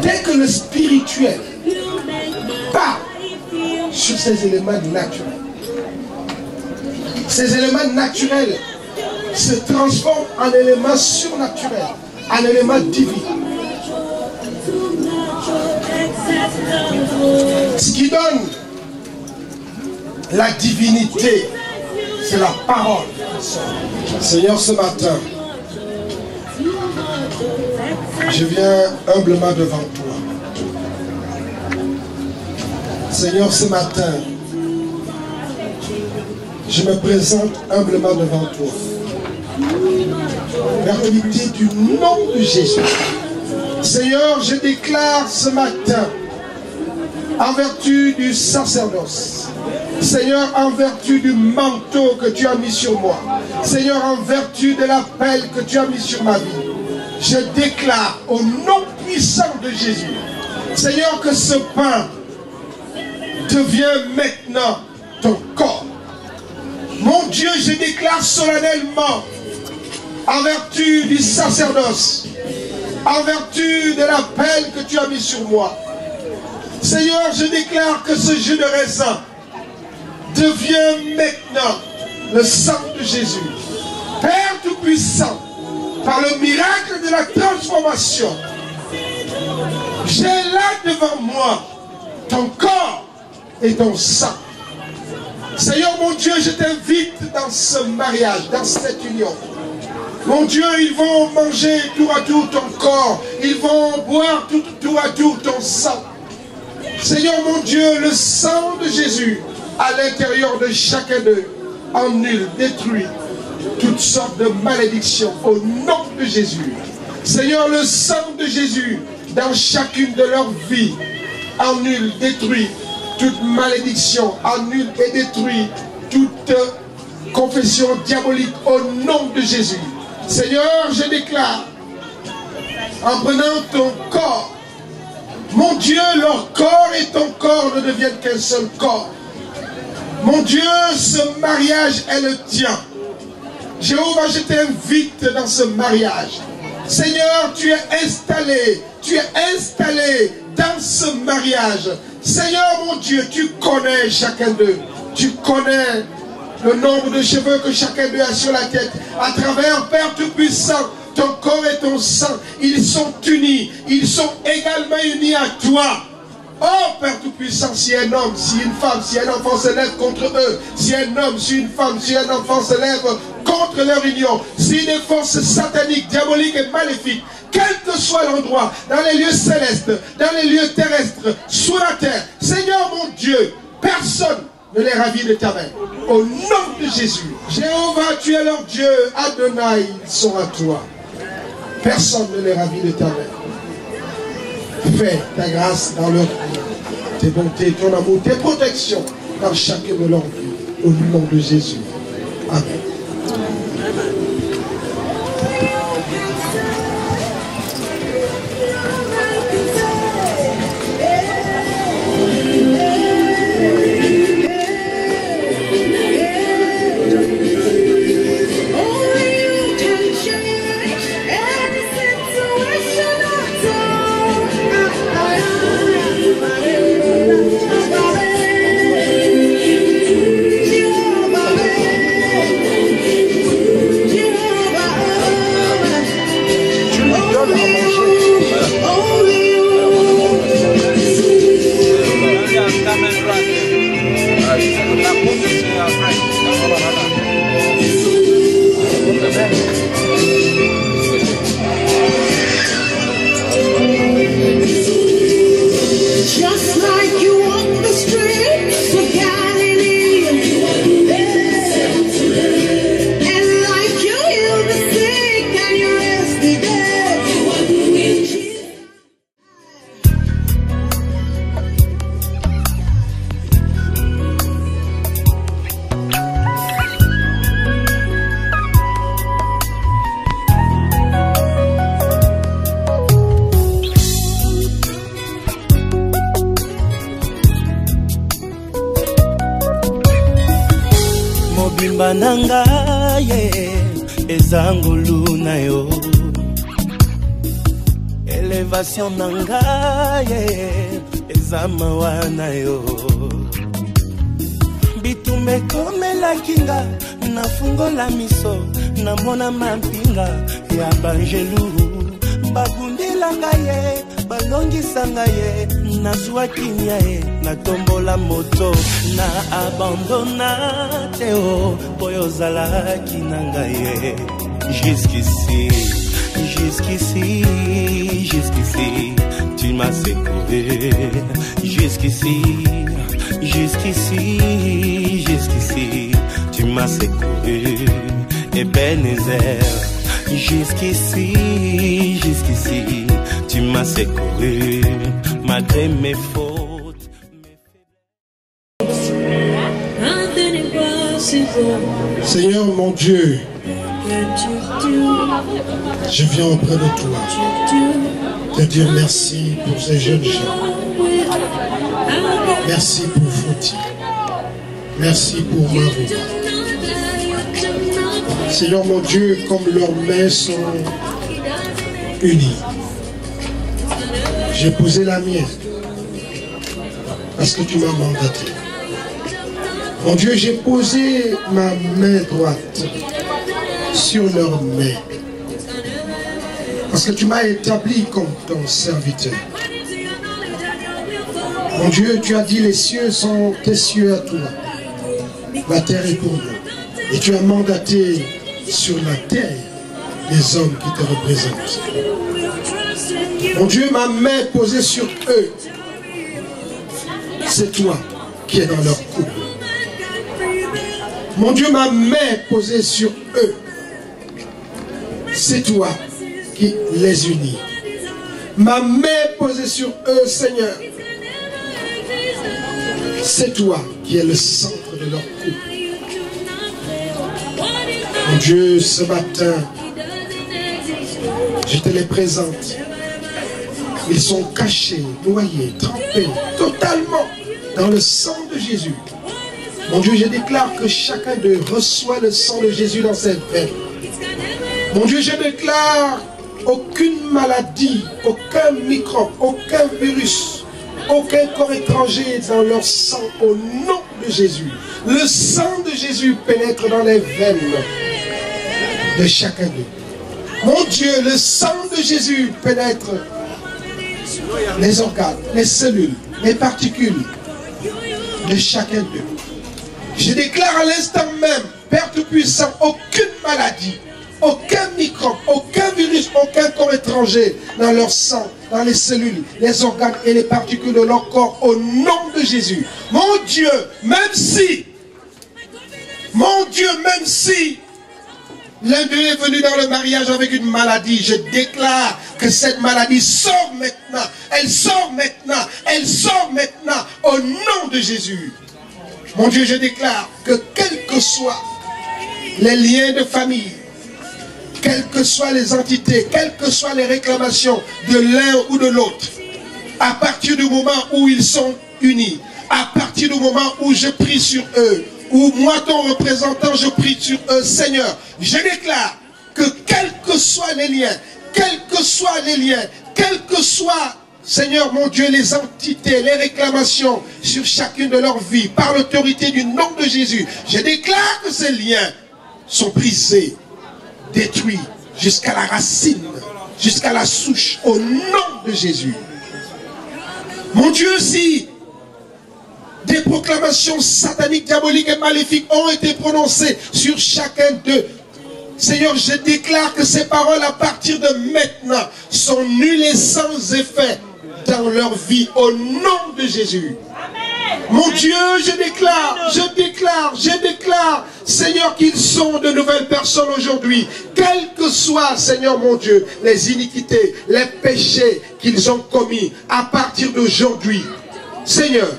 dès que le spirituel part sur ces éléments naturels, ces éléments naturels se transforment en éléments surnaturels, en éléments divins. Ce qui donne la divinité, c'est la parole. Seigneur, ce matin, je viens humblement devant toi. Seigneur, ce matin, je me présente humblement devant toi. L'autorité du nom de Jésus. Seigneur, je déclare ce matin, en vertu du sacerdoce, Seigneur, en vertu du manteau que tu as mis sur moi, Seigneur, en vertu de l'appel que tu as mis sur ma vie, je déclare au nom puissant de Jésus, Seigneur, que ce pain devient maintenant ton corps. Mon Dieu, je déclare solennellement, en vertu du sacerdoce, en vertu de l'appel que tu as mis sur moi, Seigneur, je déclare que ce jus de raisin devient maintenant le sang de Jésus. Père Tout-Puissant, par le miracle de la transformation, j'ai là devant moi ton corps et ton sang. Seigneur mon Dieu, je t'invite dans ce mariage, dans cette union. Mon Dieu, ils vont manger tour à tour ton corps. Ils vont boire tour à tour ton sang. Seigneur mon Dieu, le sang de Jésus à l'intérieur de chacun d'eux annule, détruit toutes sortes de malédictions au nom de Jésus. Seigneur, le sang de Jésus dans chacune de leurs vies annule, détruit toute malédiction, annule et détruit toute confession diabolique au nom de Jésus. Seigneur, je déclare, en prenant ton corps, mon Dieu, leur corps et ton corps ne deviennent qu'un seul corps. Mon Dieu, ce mariage est le tien. Jéhovah, je t'invite dans ce mariage. Seigneur, tu es installé dans ce mariage. Seigneur, mon Dieu, tu connais chacun d'eux. Tu connais le nombre de cheveux que chacun d'eux a sur la tête. À travers, Père Tout-Puissant, ton corps et ton sang, ils sont unis. Ils sont également unis à toi. Oh Père Tout-Puissant, si un homme, si une femme, si un enfant se lève contre eux, si un homme, si une femme, si un enfant se lève contre leur union, si des forces sataniques, diaboliques et maléfiques, quel que soit l'endroit, dans les lieux célestes, dans les lieux terrestres, sous la terre, Seigneur mon Dieu, personne ne les ravit de ta main. Au nom de Jésus, Jéhovah, tu es leur Dieu, Adonai, ils sont à toi. Personne ne les ravit de ta main. Fais ta grâce dans leur vie, tes bontés, ton amour, tes protections dans chacun de leurs vies. Au nom de Jésus. Amen. Just like you walk the streets of Galilee, and like you heal the sick and you rest the dead. Mobimba nanga ye ezangulu na yo, elevation nanga ye ezamawa na yo, bitumbe komelaki nga nafungola miso namona mampinga ya banjelu babundelanga ye balongisanga ye nazwaki nia ye natombola moto na abandona te o boyo ozalaki na ngai ye. Jusqu'ici, jusqu'ici, jusqu'ici tu m'as secouru. Jusqu'ici, jusqu'ici, jusqu'ici tu m'as secouru. Ebenezer, jusqu'ici, jusqu'ici tu m'as secouru malgré mes fautes. Seigneur mon Dieu, je viens auprès de toi te dire merci pour ces jeunes gens. Merci pour Fouti. Merci pour Marouba. Seigneur mon Dieu, comme leurs mains sont unies, j'ai posé la mienne parce que tu m'as mandaté. Mon Dieu, j'ai posé ma main droite sur leurs mains parce que tu m'as établi comme ton serviteur. Mon Dieu, tu as dit les cieux sont tes cieux à toi La terre est pour nous. Et tu as mandaté sur la terre les hommes qui te représentent. Mon Dieu, ma main posée sur eux, c'est toi qui es dans leur couple. Mon Dieu, ma main posée sur eux, c'est toi qui les unis. Ma main posée sur eux, Seigneur, c'est toi qui es le centre de leur couple. Mon Dieu, ce matin, je te les présente. Ils sont cachés, noyés, trempés, totalement dans le sang de Jésus. Mon Dieu, je déclare que chacun d'eux reçoit le sang de Jésus dans ses veines. Mon Dieu, je déclare aucune maladie, aucun microbe, aucun virus, aucun corps étranger dans leur sang au nom de Jésus. Le sang de Jésus pénètre dans les veines de chacun d'eux. Mon Dieu, le sang de Jésus pénètre les organes, les cellules, les particules de chacun d'eux. Je déclare à l'instant même, Père Tout-Puissant, aucune maladie, aucun microbe, aucun virus, aucun corps étranger dans leur sang, dans les cellules, les organes et les particules de leur corps au nom de Jésus. Mon Dieu, même si l'un d'eux est venu dans le mariage avec une maladie, je déclare que cette maladie sort maintenant. Elle sort maintenant. Elle sort maintenant au nom de Jésus. Mon Dieu, je déclare que quels que soient les liens de famille, quelles que soient les entités, quelles que soient les réclamations de l'un ou de l'autre, à partir du moment où ils sont unis, à partir du moment où je prie sur eux, ou moi ton représentant je prie sur eux, Seigneur, je déclare que quels que soient les liens, quels que soient, Seigneur mon Dieu, les entités, les réclamations sur chacune de leurs vies, par l'autorité du nom de Jésus, je déclare que ces liens sont brisés, détruits, jusqu'à la racine, jusqu'à la souche, au nom de Jésus. Mon Dieu, si des proclamations sataniques, diaboliques et maléfiques ont été prononcées sur chacun d'eux, Seigneur, je déclare que ces paroles à partir de maintenant sont nulles et sans effet dans leur vie au nom de Jésus. Mon Dieu, je déclare, Seigneur, qu'ils sont de nouvelles personnes aujourd'hui. Quelles que soient, Seigneur mon Dieu, les iniquités, les péchés qu'ils ont commis à partir d'aujourd'hui. Seigneur,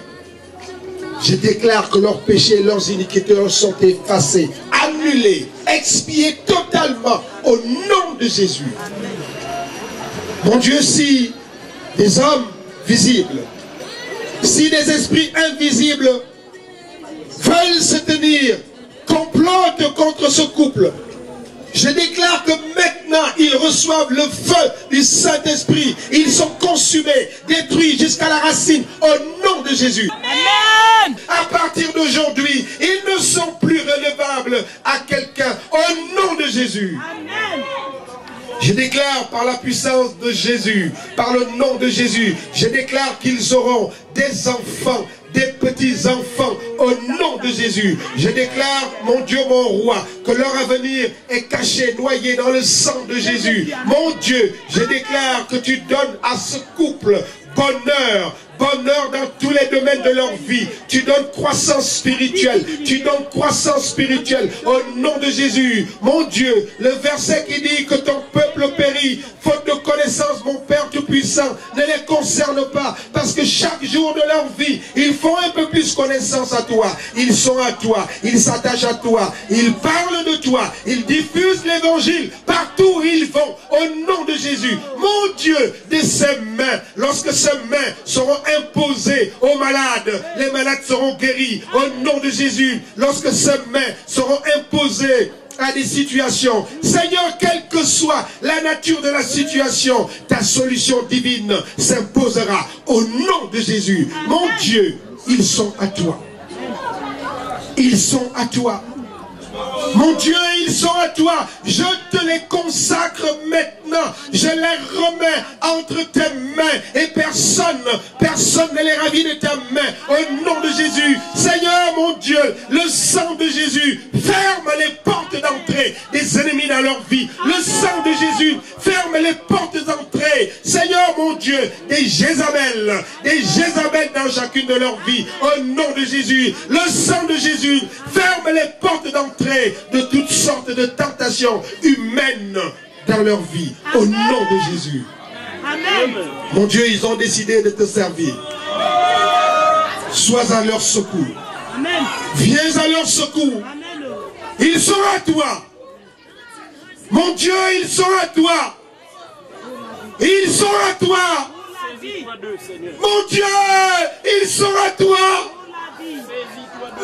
je déclare que leurs péchés et leurs iniquités sont effacés, annulés, expiés totalement au nom de Jésus. Mon Dieu, si des hommes visibles, si des esprits invisibles veulent se tenir, complotent contre ce couple, je déclare que maintenant ils reçoivent le feu du Saint-Esprit. Ils sont consumés, détruits jusqu'à la racine au nom de Jésus. Amen. À partir d'aujourd'hui, ils ne sont plus relevables à quelqu'un au nom de Jésus. Amen. Je déclare par la puissance de Jésus, par le nom de Jésus, je déclare qu'ils auront des enfants, des petits-enfants au nom de Jésus. Je déclare, mon Dieu, mon roi, que leur avenir est caché, noyé dans le sang de Jésus. Mon Dieu, je déclare que tu donnes à ce couple bonheur, bonheur dans tous les domaines de leur vie. Tu donnes croissance spirituelle. Tu donnes croissance spirituelle au nom de Jésus. Mon Dieu, le verset qui dit que ton peuple périt, faute de connaissance, mon Père Tout-Puissant, ne les concerne pas. Parce que chaque jour de leur vie, ils font un peu plus connaissance à toi. Ils sont à toi. Ils s'attachent à toi. Ils parlent de toi. Ils diffusent l'évangile partout où ils vont. Au nom de Jésus. Mon Dieu, de ces mains, lorsque ces mains seront imposées aux malades, les malades seront guéris. Au nom de Jésus, lorsque ces mains seront imposées à des situations, Seigneur, quelle que soit la nature de la situation, ta solution divine s'imposera au nom de Jésus. Mon Dieu, ils sont à toi. Ils sont à toi. Mon Dieu, ils sont à toi. Je te les consacre maintenant. Je les remets entre tes mains. Et personne ne les ravit de ta main. Au nom de Jésus. Seigneur mon Dieu, le sang de Jésus ferme les portes d'entrée des ennemis dans leur vie. Le sang de Jésus ferme les portes d'entrée. Seigneur mon Dieu, des Jézabel dans chacune de leur vie. Au nom de Jésus, le sang de Jésus ferme les portes d'entrée de toutes sortes de tentations humaines dans leur vie. Au nom de Jésus. Amen. Mon Dieu, ils ont décidé de te servir. Sois à leur secours. Amen. Viens à leur secours. Amen. Ils sont à toi. Mon Dieu, ils sont à toi. Ils sont à toi. Mon Dieu, ils sont à toi.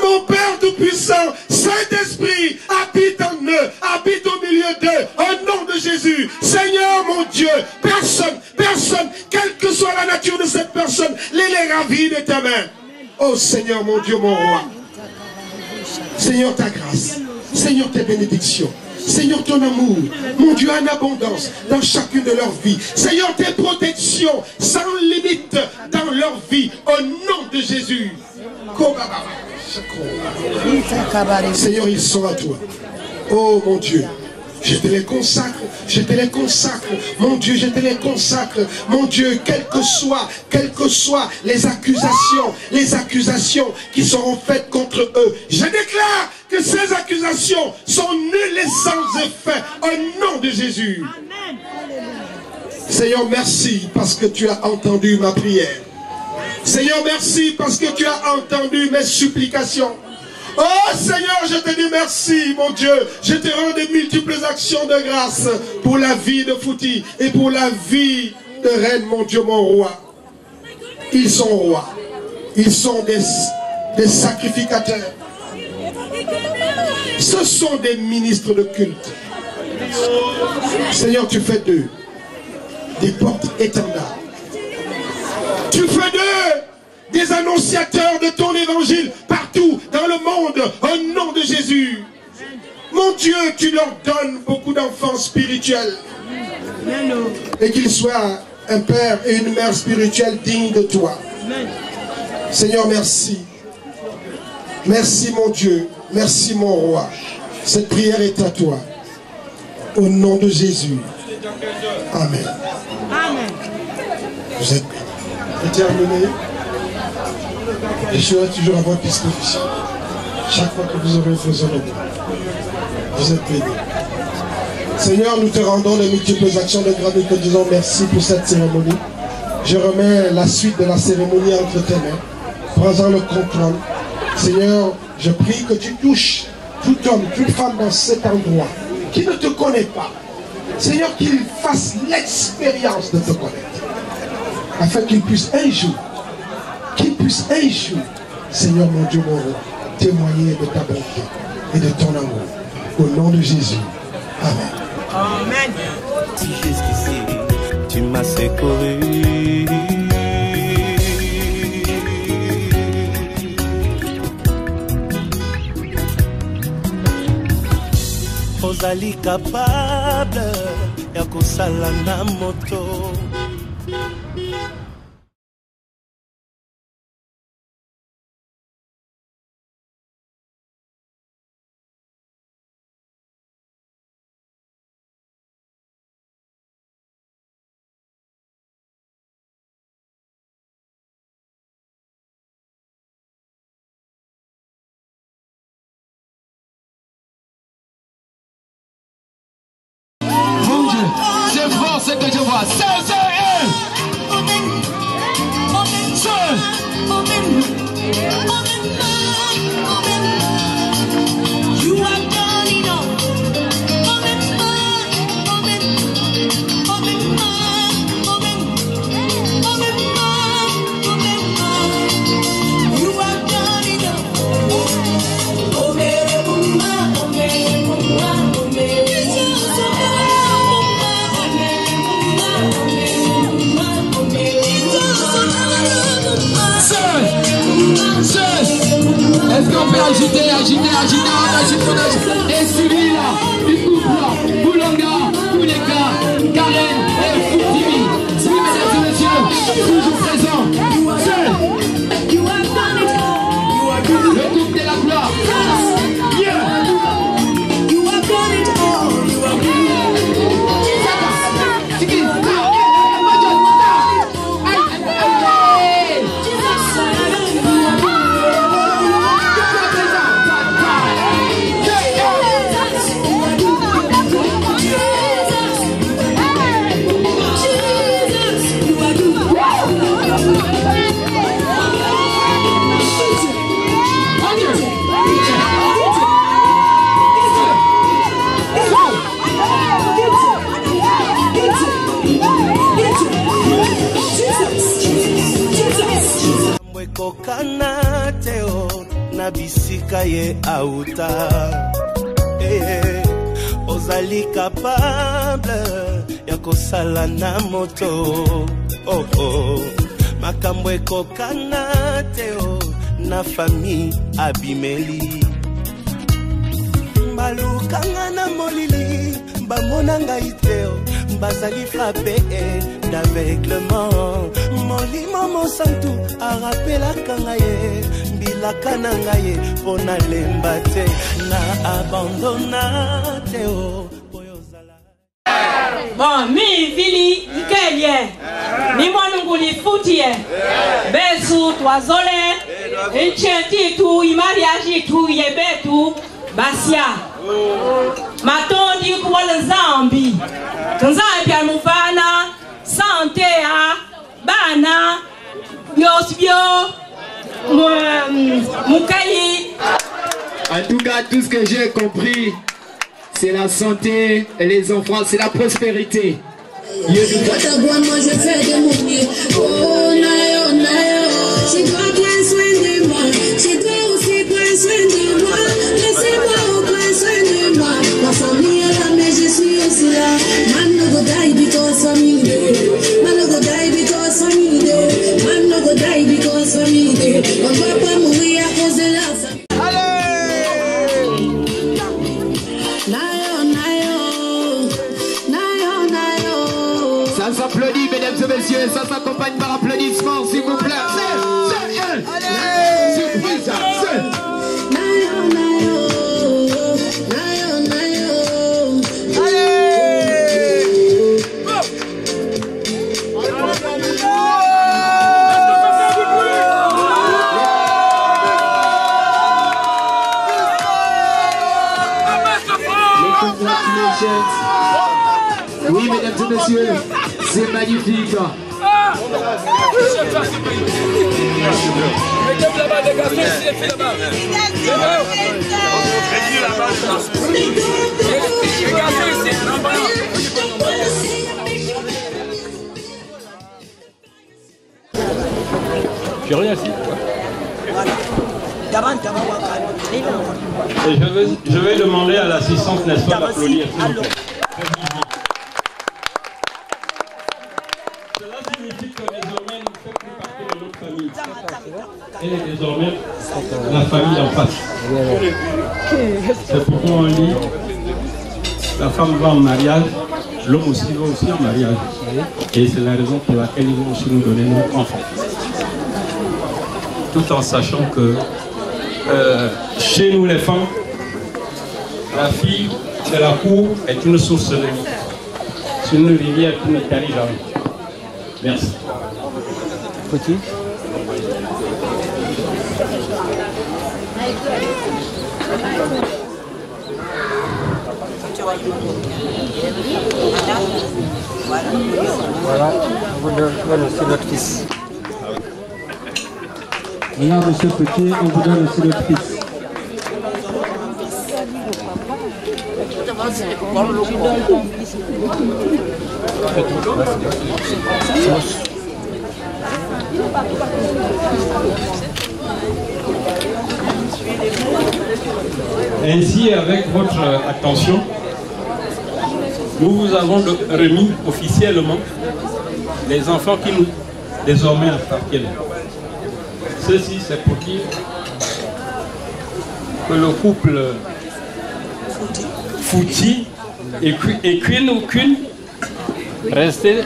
Mon Père Tout-Puissant, Saint-Esprit, habite en eux, habite au milieu d'eux, au nom de Jésus. Seigneur mon Dieu, personne, quelle que soit la nature de cette personne, les ravit de ta main. Oh Seigneur mon Dieu, mon roi. Seigneur ta grâce, Seigneur tes bénédictions. Seigneur, ton amour, mon Dieu, en abondance dans chacune de leurs vies. Seigneur, tes protections sans limite dans leur vie, au nom de Jésus. Seigneur, ils sont à toi. Oh mon Dieu, je te les consacre, mon Dieu, je te les consacre, mon Dieu, quelles que soient les accusations qui seront faites contre eux. Je déclare que ces accusations sont nulles et sans effet, au nom de Jésus. Amen. Seigneur, merci parce que tu as entendu ma prière. Seigneur, merci parce que tu as entendu mes supplications. Oh Seigneur, je te dis merci, mon Dieu. Je te rends de multiples actions de grâce pour la vie de Fouti et pour la vie de Reine, mon Dieu, mon roi. Ils sont rois. Ils sont des sacrificateurs. Ce sont des ministres de culte. Seigneur, tu fais d'eux des porte-étendards. Tu fais d'eux des annonciateurs de ton évangile partout dans le monde, au nom de Jésus. Mon Dieu, tu leur donnes beaucoup d'enfants spirituels. Et qu'ils soient un père et une mère spirituelle dignes de toi. Seigneur, merci. Merci mon Dieu, merci mon roi. Cette prière est à toi. Au nom de Jésus. Amen. Amen. Vous êtes terminé. Je serai toujours à votre disposition. Chaque fois que vous aurez besoin de moi. Vous êtes bénis. Seigneur, nous te rendons les multiples actions de grâce. Nous te disons merci pour cette cérémonie. Je remets la suite de la cérémonie entre tes mains. Prends-en le contrôle. Seigneur, je prie que tu touches tout homme, toute femme dans cet endroit qui ne te connaît pas. Seigneur, qu'il fasse l'expérience de te connaître. Afin qu'il puisse un jour, Seigneur mon Dieu, mon roi, témoigner de ta bonté et de ton amour. Au nom de Jésus. Amen. Amen. Si jusqu'ici, tu m'as secouru. Ozali capable ya kosala na moto. C'est fort ce que je vois. esika ye auta. Ozali capable ya kosala na moto. Oh oh, makambo ekokana teo na famille abimeli. Balukanga na molili, bamona ngai teo, bazali frappé d'aveuglement. Molimo mosantu arapelaka ngai, mbilaka na ngai pona lemba te na abandona teo. Bon, mi vili ikelie, ni mwanunguli futie, besu twazole, enchenti tu, imariaji tu, yebe tu, basia. Matondi kwa zambi, tunzai pia mufana, santea, bana, yosbio, mukayi. En tout cas, tout ce que j'ai compris, c'est la santé et les enfants, c'est la prospérité. Moi je fais de mon mieux. Oh nayo nayo, je dois prendre soin de moi. Je dois aussi prendre soin de moi. Laissez-moi prendre soin de moi. Ma famille est là mais je suis aussi là. Man no go die because family day. Man no go die because family day. Man no go die because family day. On va pas mourir à cause de la famille. Ça s'applaudit, mesdames et messieurs, ça s'accompagne par applaudissements, s'il vous plaît. Oui, mesdames et messieurs, c'est magnifique. J'ai rien ici. Et je vais demander à l'assistante, n'est-ce pas, d'applaudir. Cela signifie que désormais nous ne faisons plus partie de notre famille. Et désormais, la famille en face. C'est pourquoi on dit la femme va en mariage, l'homme aussi va aussi en mariage. Et c'est la raison pour laquelle ils vont aussi nous donner notre enfant. Tout en sachant que chez nous les femmes, la fille de la cour est une source de vie. C'est une rivière qui ne tarit jamais. Merci. Petit. Voilà, c'est notre fils. Voilà, monsieur Petit, on vous donne aussi notre fils. Ainsi, avec votre attention, nous vous avons remis officiellement les enfants qui nous désormais appartiennent. Ceci, c'est pour dire que le couple Fouti et Queen ou Queen, restez,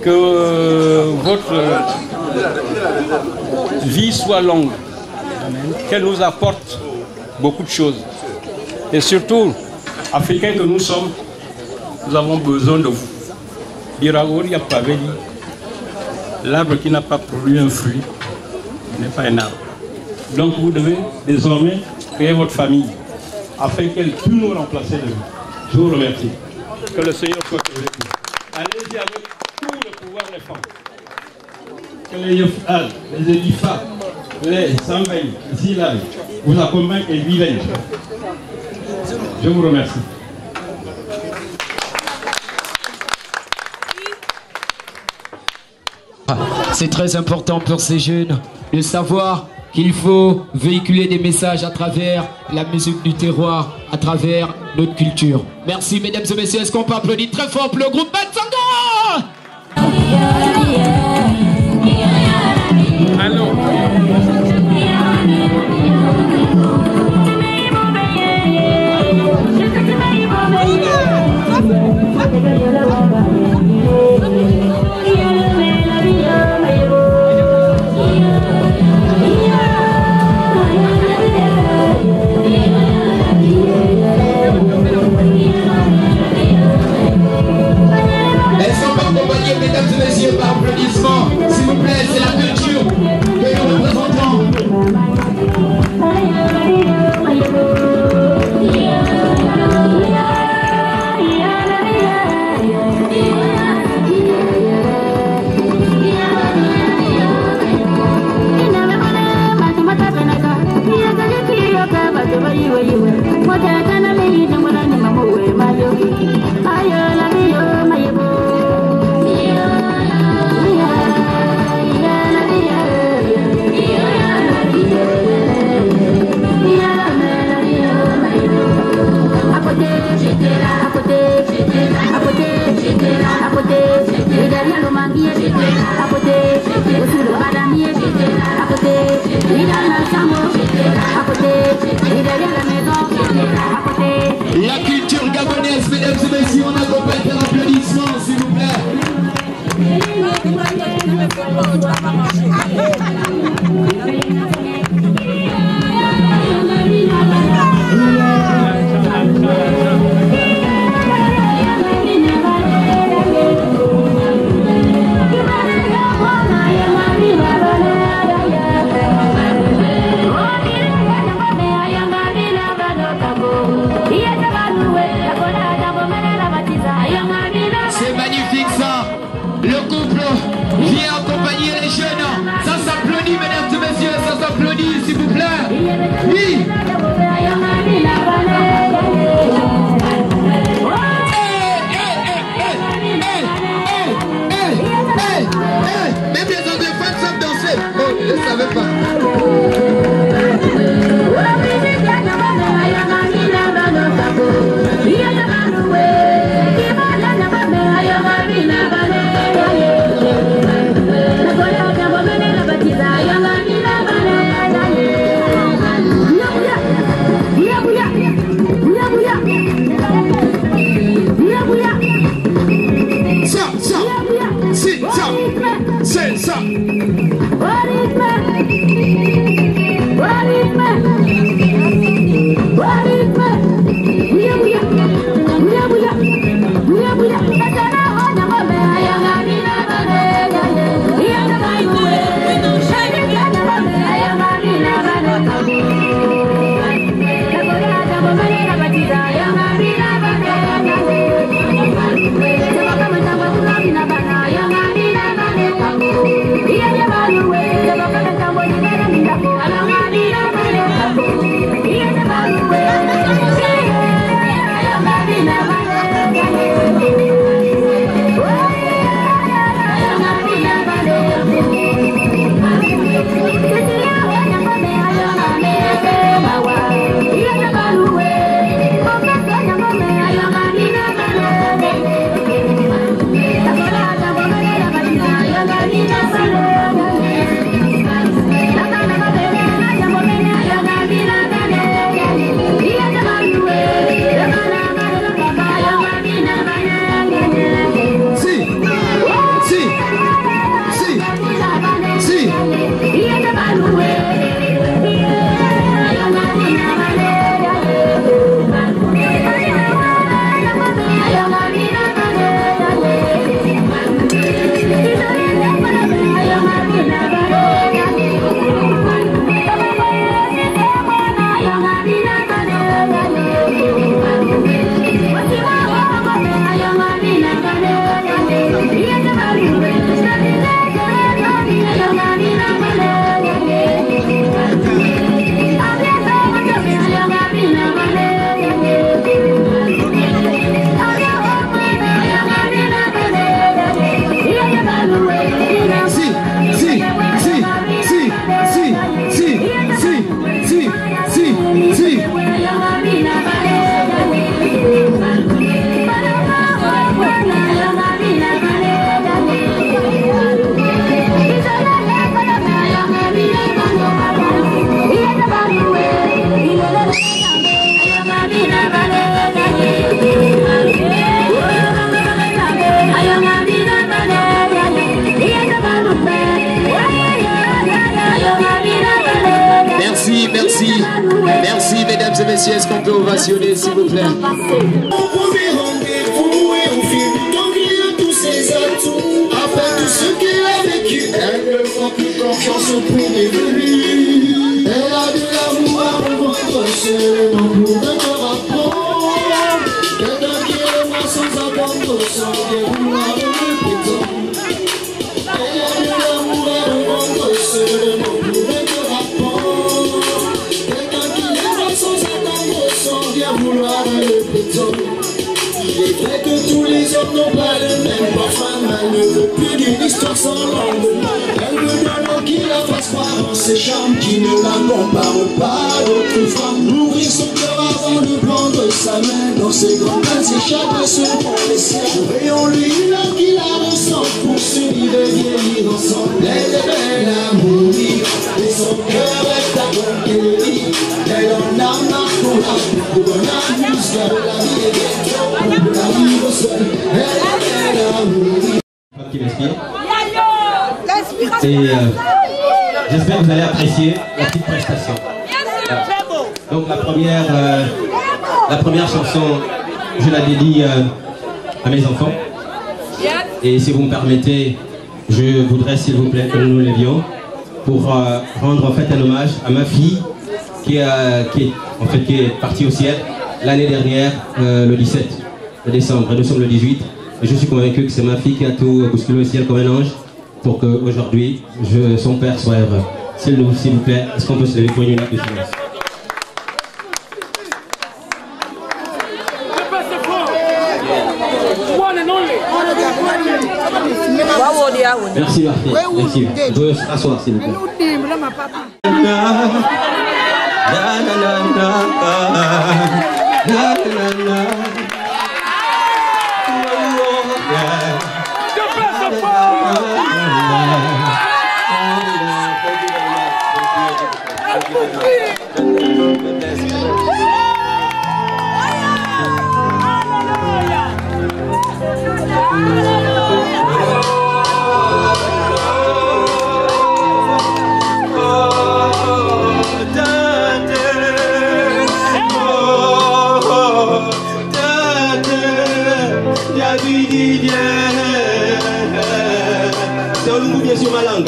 que votre vie soit longue, qu'elle nous apporte beaucoup de choses. Et surtout, Africains que nous sommes, nous avons besoin de vous. Biragouri a pas dit, l'arbre qui n'a pas produit un fruit n'est pas un arbre. Donc vous devez désormais créer votre famille afin qu'elle puisse nous remplacer de vous. Je vous remercie. Que le Seigneur soit avec vous. Allez-y avec tout le pouvoir des femmes. Que les Yofal, les Elifa, les Sambaï, les Zilay vous accompagnent et vivent. Je vous remercie. C'est très important pour ces jeunes de savoir qu'il faut véhiculer des messages à travers la musique du terroir, à travers notre culture. Merci mesdames et messieurs, est-ce qu'on peut applaudir très fort pour le groupe Batsanga? Allô. Elles sont pas accompagnées, mesdames et messieurs, par applaudissements. S'il vous plaît, c'est la culture que nous représentons. La culture gabonaise, mesdames et messieurs, on accompagne par applaudissements, s'il vous plaît. C'est magnifique ça. Le couple vient accompagner les jeunes. Ça s'applaudit. messieurs, est-ce qu'on peut ovationner, s'il vous plaît? Mon premier rendez-vous et au fil du temps qu'il y a tous ses atouts. Après tout ce qu'elle a vécu, elle ne fera plus confiance au premier venu. Elle a de l'amour à revendre, c'est le nom pour un rapport. Quelqu'un qui aimera sans attendre, sans dérouler le béton. Elle a de l'amour à revendre, c'est le nom pour un rapport. Quelqu'un qui aimera sans attendre, sans bien vouloir le béton. Il est vrai que tous les hommes n'ont pas le même parfum, mais elle ne veut plus d'une histoire sans lendemain. Elle veut d'un homme qui la fasse croire en ses charmes, qui ne la compare pas à d'autres femmes. Ouvrir son cœur avant de prendre sa main, dans ses grandes mains, ses chakras seront les siens. Voyons-lui une âme qui la ressemble, pour s'unir et vieillir ensemble. Elle est belle à mourir, et son cœur est à conquérir. Elle en a marre pour la vie, pour un amour, car la vie est bientôt. Qui m'inspire. Et j'espère que vous allez apprécier la petite prestation. Donc la première chanson, je la dédie à mes enfants. Et si vous me permettez, je voudrais s'il vous plaît que nous nous levions pour rendre en fait un hommage à ma fille qui est partie au ciel l'année dernière, le 17 décembre. Nous sommes le 18. Et je suis convaincu que c'est ma fille qui a tout bousculé au ciel comme un ange pour qu'aujourd'hui, son père soit heureux. S'il vous plaît, est-ce qu'on peut se lever pour une minute de silence? Merci Martin. Merci. On peut s'asseoir s'il vous plaît. Sur ma langue.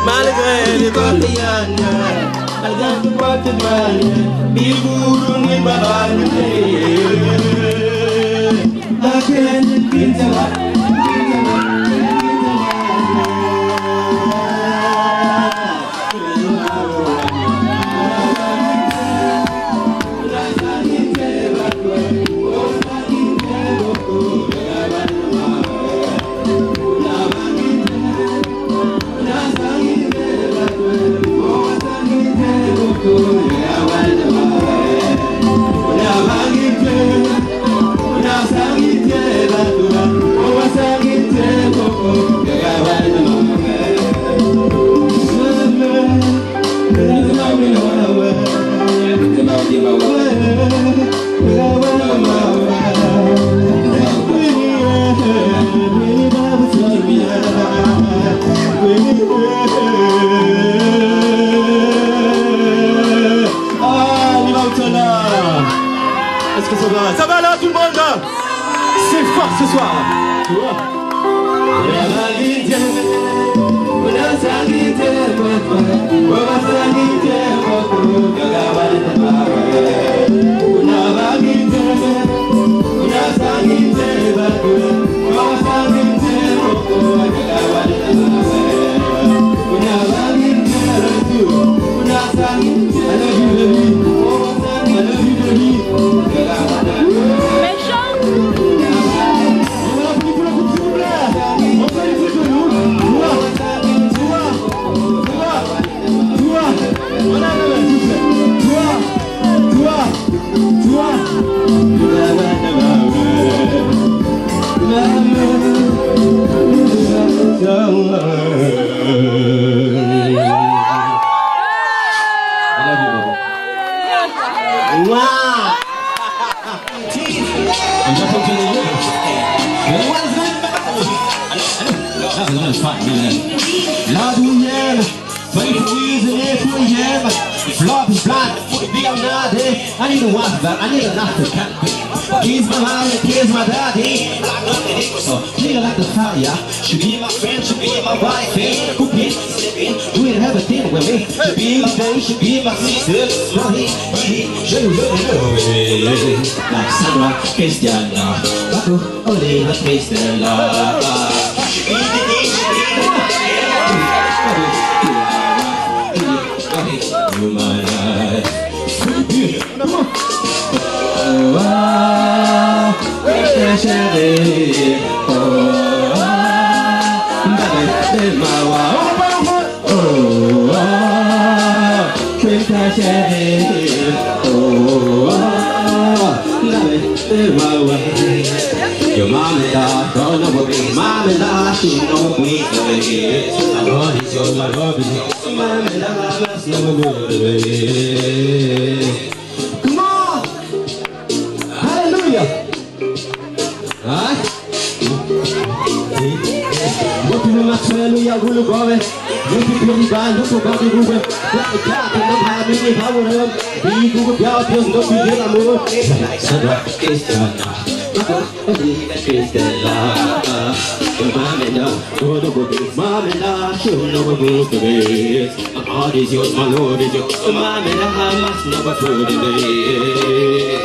Malgré les Est-ce que ça va? Ça va là tout le monde? C'est fort ce soir. Tu vois? I need a wife back, I need a knife to cut. He's my mom, he's my daddy. Nigga like the fire, should be my friend, should be my wife. Who can sleeping, who ain't have a thing with me? Should be my friend, should be my sister. No, he, like Sandra, Christiana, Baku, only the Christiana. Should be the day, should be the you my life. Your mom and dad don't know what we, mom and dad she know what we is. I love is yours, I love is yours. Mom and dad must know what we is. Come on! Hallelujah! Alright? What do you want to tell me? I will go away. You can be bad, look about the Google. What the cat and not have any power. Be Google, yeah, just look at the moon. Like Sandra, Christiana. Christiana. Your mom and dad, oh, the book is mom and dad, she'll know what book it is. My heart is yours, my Lord is yours. Your mom and dad must know what food it is.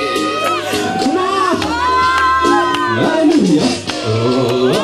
Come on! Hallelujah! Oh,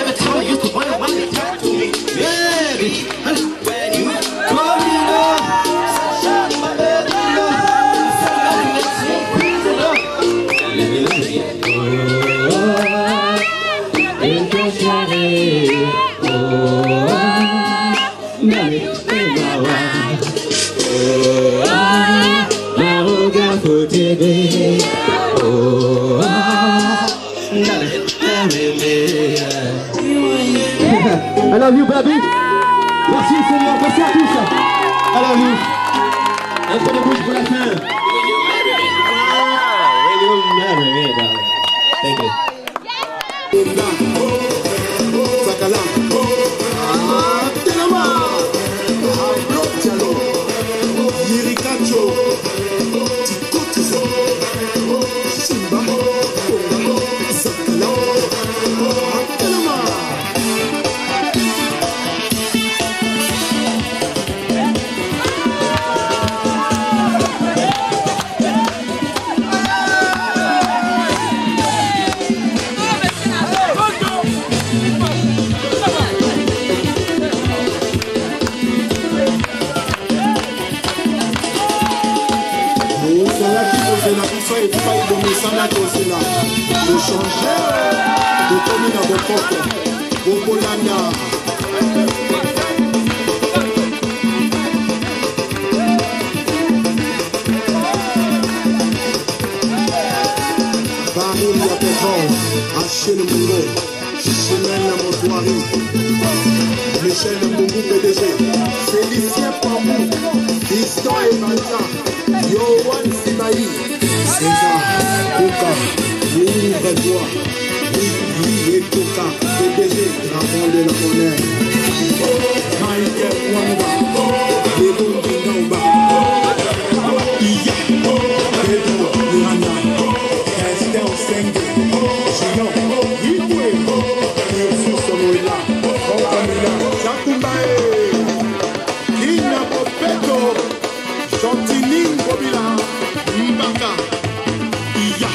every time I used to wonder why you talk to me, baby. When you call me love, sunshine in my bed, love, something that seems crazy, love. Let me love you. Oh, interesting. Oh, Mary, my wife. Oh, my girl for TV. Oh, I love you, baby. Merci Seigneur, merci à tous. Alors vous, un peu de bouche pour la fin. Will you marry me, darling? Thank you. de changer, de communes à vos propres, vos Bolanda. Paris, la Pétrole, Achille Mouro, Chimène Montoiri, Michel Mbungu PDG, Félicien Pambou, Fiston Evanta, Yohan Simaï, César, Kouka, Louis Badois, Louis Etoka, PDG, Dragon de la Monnaie, Michael Wamba, Léon Dingamba, Iya, Pedro Miranda, Estelle Senge, Gino, Yipwe, Yesu Somoila, Okamila, Jakumbae, Kina Popeto, Chantini Bobila, Mbaka, Iya.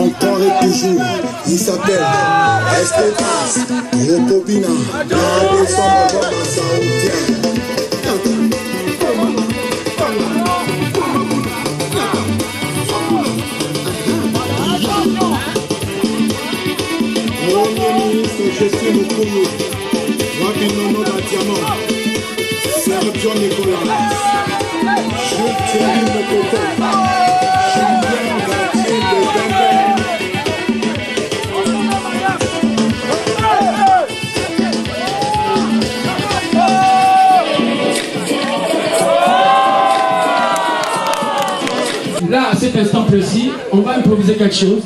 Encore et toujours, il s'appelle Estétas, Rokobina, dans décembre, dans ma saoudien. Premier ministre, je suis Mukuyu, Rabinono Batiamon, Sergio Nicolas, Jules Thierry Mokoto, Julien Gatier de Dembélé. Là, à cet instant précis, on va improviser quelque chose.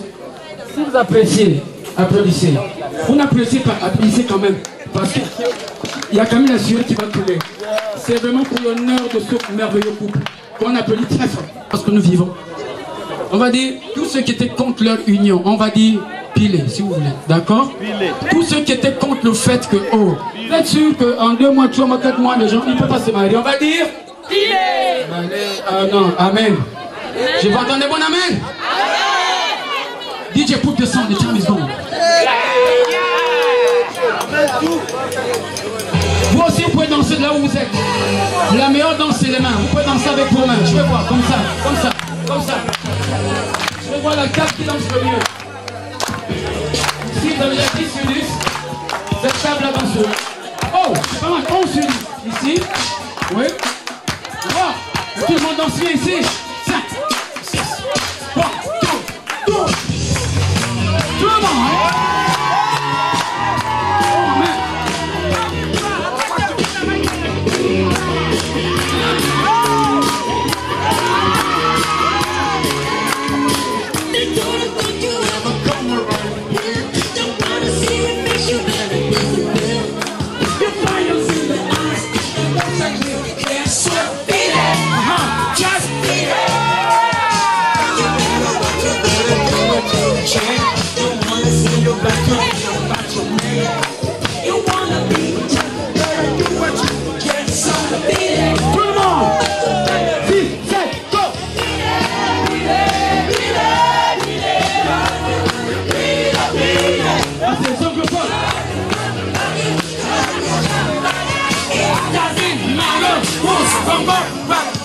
Si vous appréciez, applaudissez. Vous n'appréciez pas, applaudissez quand même. Parce qu'il y a Camille Assuré qui va couler. C'est vraiment pour l'honneur de ce merveilleux couple qu'on applaudit très fort. Parce que nous vivons. On va dire, tous ceux qui étaient contre leur union, on va dire piler, si vous voulez. D'accord? Tous ceux qui étaient contre le fait que, oh, vous êtes sûr qu'en 2 mois, 3 mois, 4 mois, les gens, ils ne peuvent pas se marier. On va dire piler. Non, amen. Je vais entendre bon amen. DJ put the sound, the time is gone. Vous aussi, vous pouvez danser de là où vous êtes. La meilleure danse, c'est les mains. Vous pouvez danser avec vos mains. Je vais voir, comme ça, comme ça, comme ça. Je vais voir la carte qui danse le mieux. Si vous avez la 10 sur 10, cette table avance. Oh, c'est pas mal. 11 sur 10. Ici. Oui. Wow. Tout le monde danse bien ici. 5, 6, 1, 2, 2. Tout le monde, hein? Oh, man.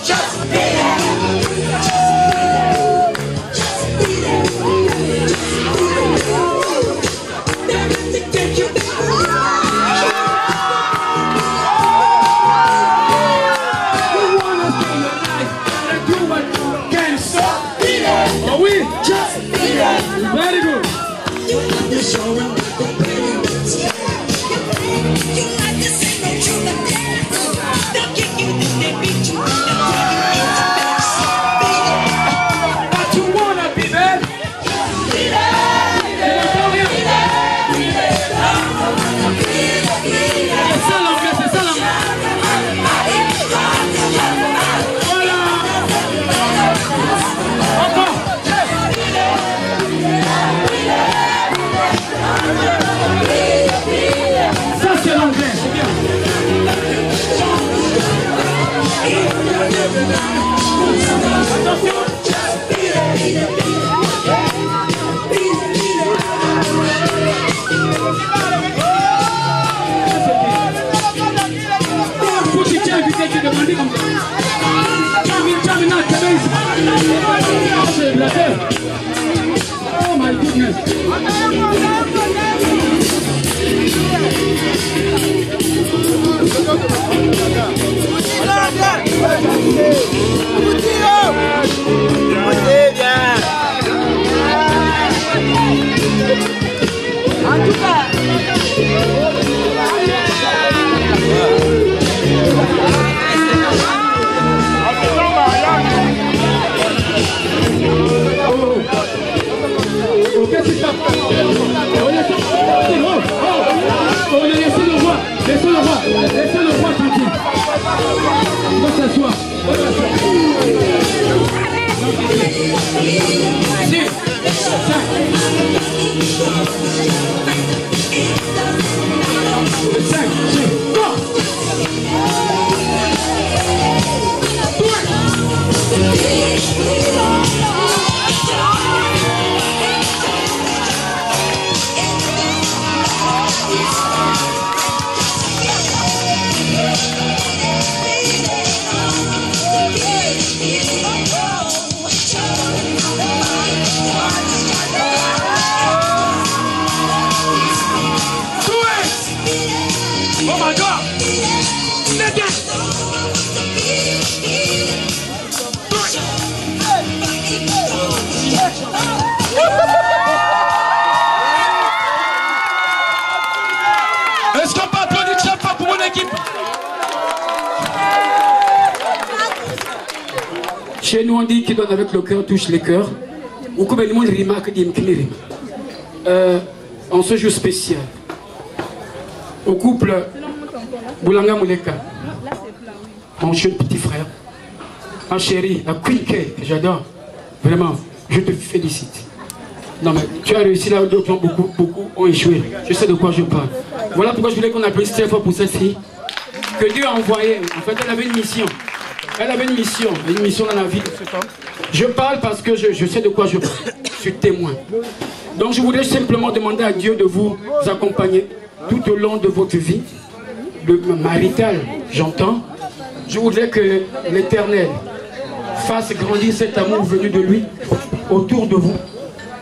Just be there. Oh my goodness. Laissez le roi tranquille. Il va s'asseoir. Est-ce qu'on peut applaudir chaque fois pour mon équipe? Chez nous on dit qui donne avec le cœur touche les cœurs. Ou comme le monde remarque dit en ce jour spécial, au couple Boulanga Mouleka, mon jeune petit frère, ma chérie, la Queen Kay, que j'adore, vraiment, je te félicite. Non mais tu as réussi là où d'autres beaucoup ont échoué. Je sais de quoi je parle. Voilà pourquoi je voulais qu'on applaudisse très fort pour cette fille que Dieu a envoyée. En fait, elle avait une mission. Elle avait une mission dans la vie de cet homme. Je parle parce que je sais de quoi je parle. Je suis témoin. Donc je voudrais simplement demander à Dieu de vous accompagner tout au long de votre vie, de maritale, j'entends. Je voudrais que l'Éternel fasse grandir cet amour venu de lui autour de vous,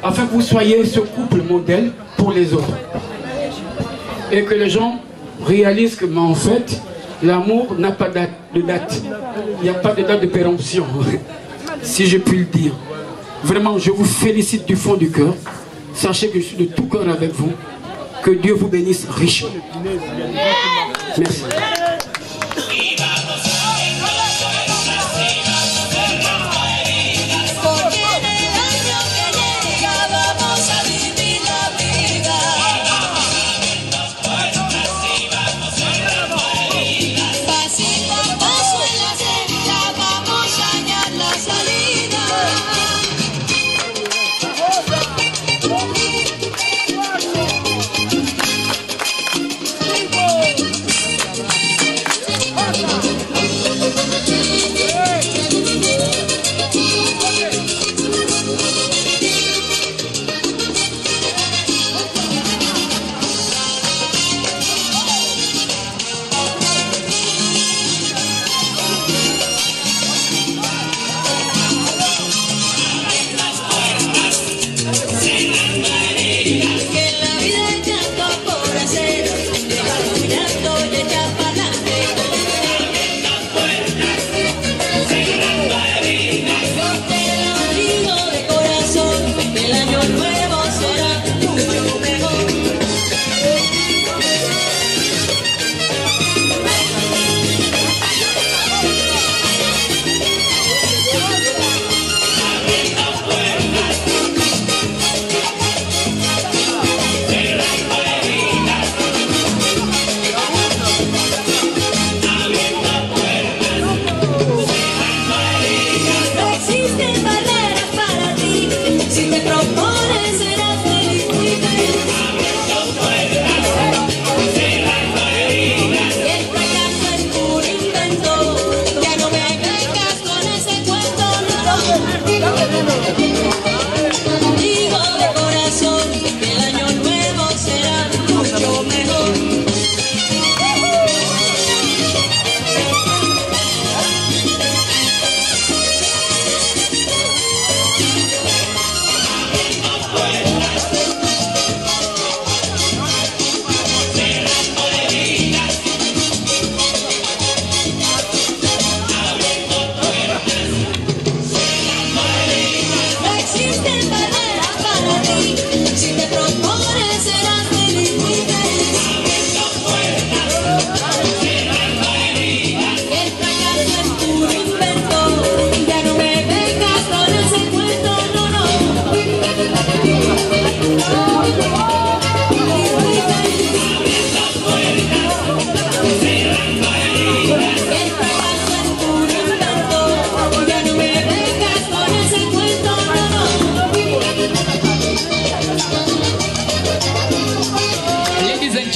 afin que vous soyez ce couple modèle pour les autres. Et que les gens réalisent que, en fait, l'amour n'a pas de date. Il n'y a pas de date de péremption, si je puis le dire. Vraiment, je vous félicite du fond du cœur. Sachez que je suis de tout cœur avec vous. Que Dieu vous bénisse richement. Merci.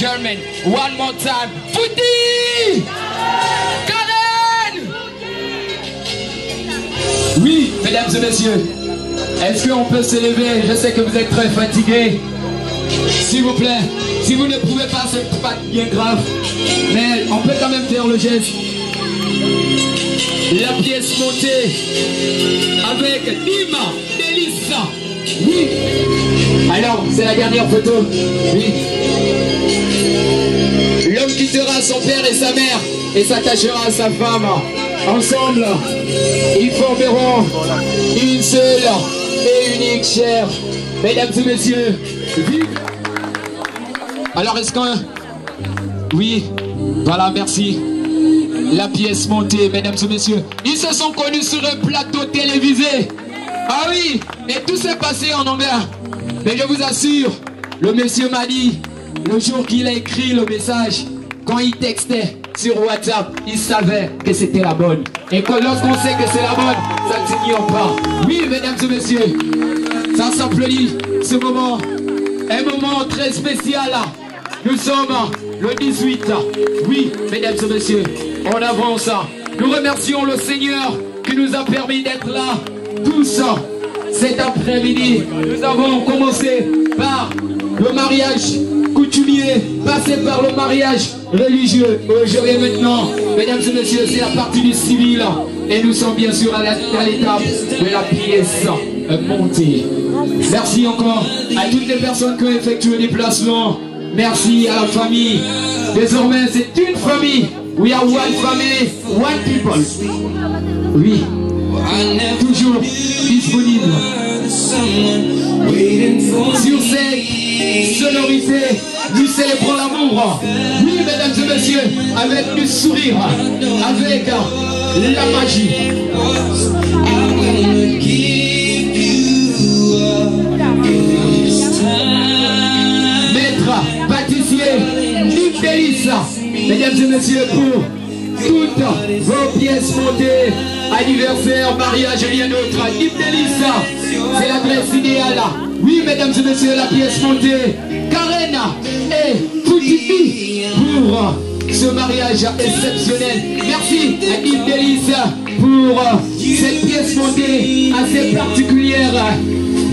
German. One more time. Fouti! Karen! Oui, mesdames et messieurs. Est-ce qu'on peut se lever? Je sais que vous êtes très fatigués. S'il vous plaît, si vous ne pouvez pas, c'est pas bien grave. Mais on peut quand même faire le geste. La pièce montée avec Nima Delissa. Oui. Alors, c'est la dernière photo. Oui. L'homme quittera son père et sa mère et s'attachera à sa femme. Ensemble, ils formeront une seule et unique chair. Mesdames et messieurs, vive. Alors, est-ce qu'on... Oui, voilà, merci. La pièce montée, mesdames et messieurs. Ils se sont connus sur un plateau télévisé. Ah oui, et tout s'est passé en anglais. Mais je vous assure, le monsieur m'a dit, le jour qu'il a écrit le message, quand il textait sur WhatsApp, il savait que c'était la bonne. Et que lorsqu'on sait que c'est la bonne, ça ne s'ignore pas. Oui, mesdames et messieurs, ça s'applaudit ce moment. Un moment très spécial. Nous sommes le 18. Oui, mesdames et messieurs, on avance. Nous remercions le Seigneur qui nous a permis d'être là tous cet après-midi. Nous avons commencé par le mariage coutumier, passé par le mariage religieux. Aujourd'hui maintenant, mesdames et messieurs, c'est la partie du civil. Et nous sommes bien sûr à l'étape de la pièce montée. Merci encore à toutes les personnes qui ont effectué les déplacements. Merci à la famille. Désormais, c'est une famille. We are one family, one people. Oui. Toujours disponible. Sur cette sonorité, nous célébrons l'amour. Oui, mesdames et messieurs, avec du sourire, avec la magie. Maître, pâtissier, Yves Delissa, mesdames et messieurs, pour toutes vos pièces montées, anniversaire, mariage et rien d'autre. Yves Delissa, c'est l'adresse idéale. Oui, mesdames et messieurs, la pièce montée, Karen et Foutibi pour ce mariage exceptionnel. Merci à Yves Delissa pour cette pièce montée assez particulière,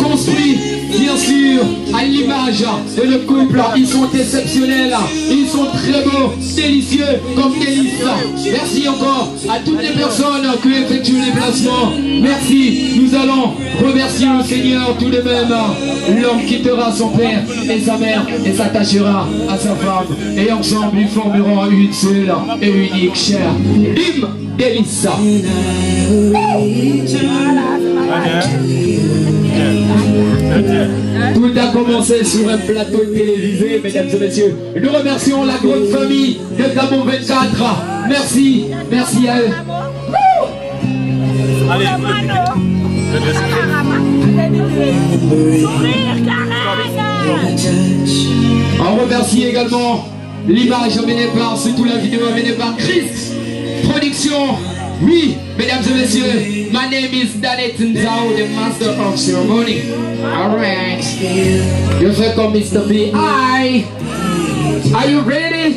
construite bien sûr à l'image de le couple. Ils sont exceptionnels, ils sont très beaux, délicieux comme délices. Merci encore à toutes les personnes qui effectuent les placements. Merci, nous allons remercier le Seigneur tout de même. L'homme quittera son père et sa mère et s'attachera à sa femme, et ensemble ils formeront une seule et unique chair. Lim Delissa. Tout a commencé sur un plateau télévisé, mesdames et messieurs. Nous remercions la grande famille de Gabon 24. Merci, merci à eux. Allez, on remercie également l'image amenée par, surtout la vidéo amenée par Christ Production. Oui, mesdames et messieurs, my name is Danet Nzao, the master of ceremony. Alright. Je fais comme Mr. B. Hi. Are you ready?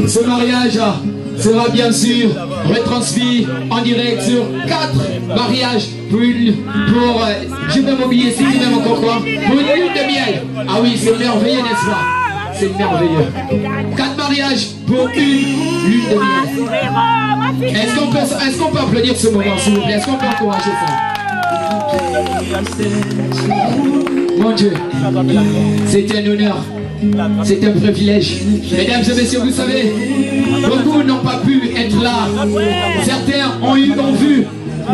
Ce mariage sera bien sûr retransmis en direct sur 4 mariages pour je vais m'oublier si je même encore quoi, pour une lune de miel. Ah oui, c'est merveilleux, n'est-ce pas? C'est merveilleux. 4 mariages pour une lune de miel. Est-ce qu'on peut applaudir ce moment, s'il vous plaît? Est-ce qu'on peut encourager ça? Mon Dieu, c'est un honneur, c'est un privilège. Mesdames et messieurs, vous savez, beaucoup n'ont pas pu être là. Certains ont vu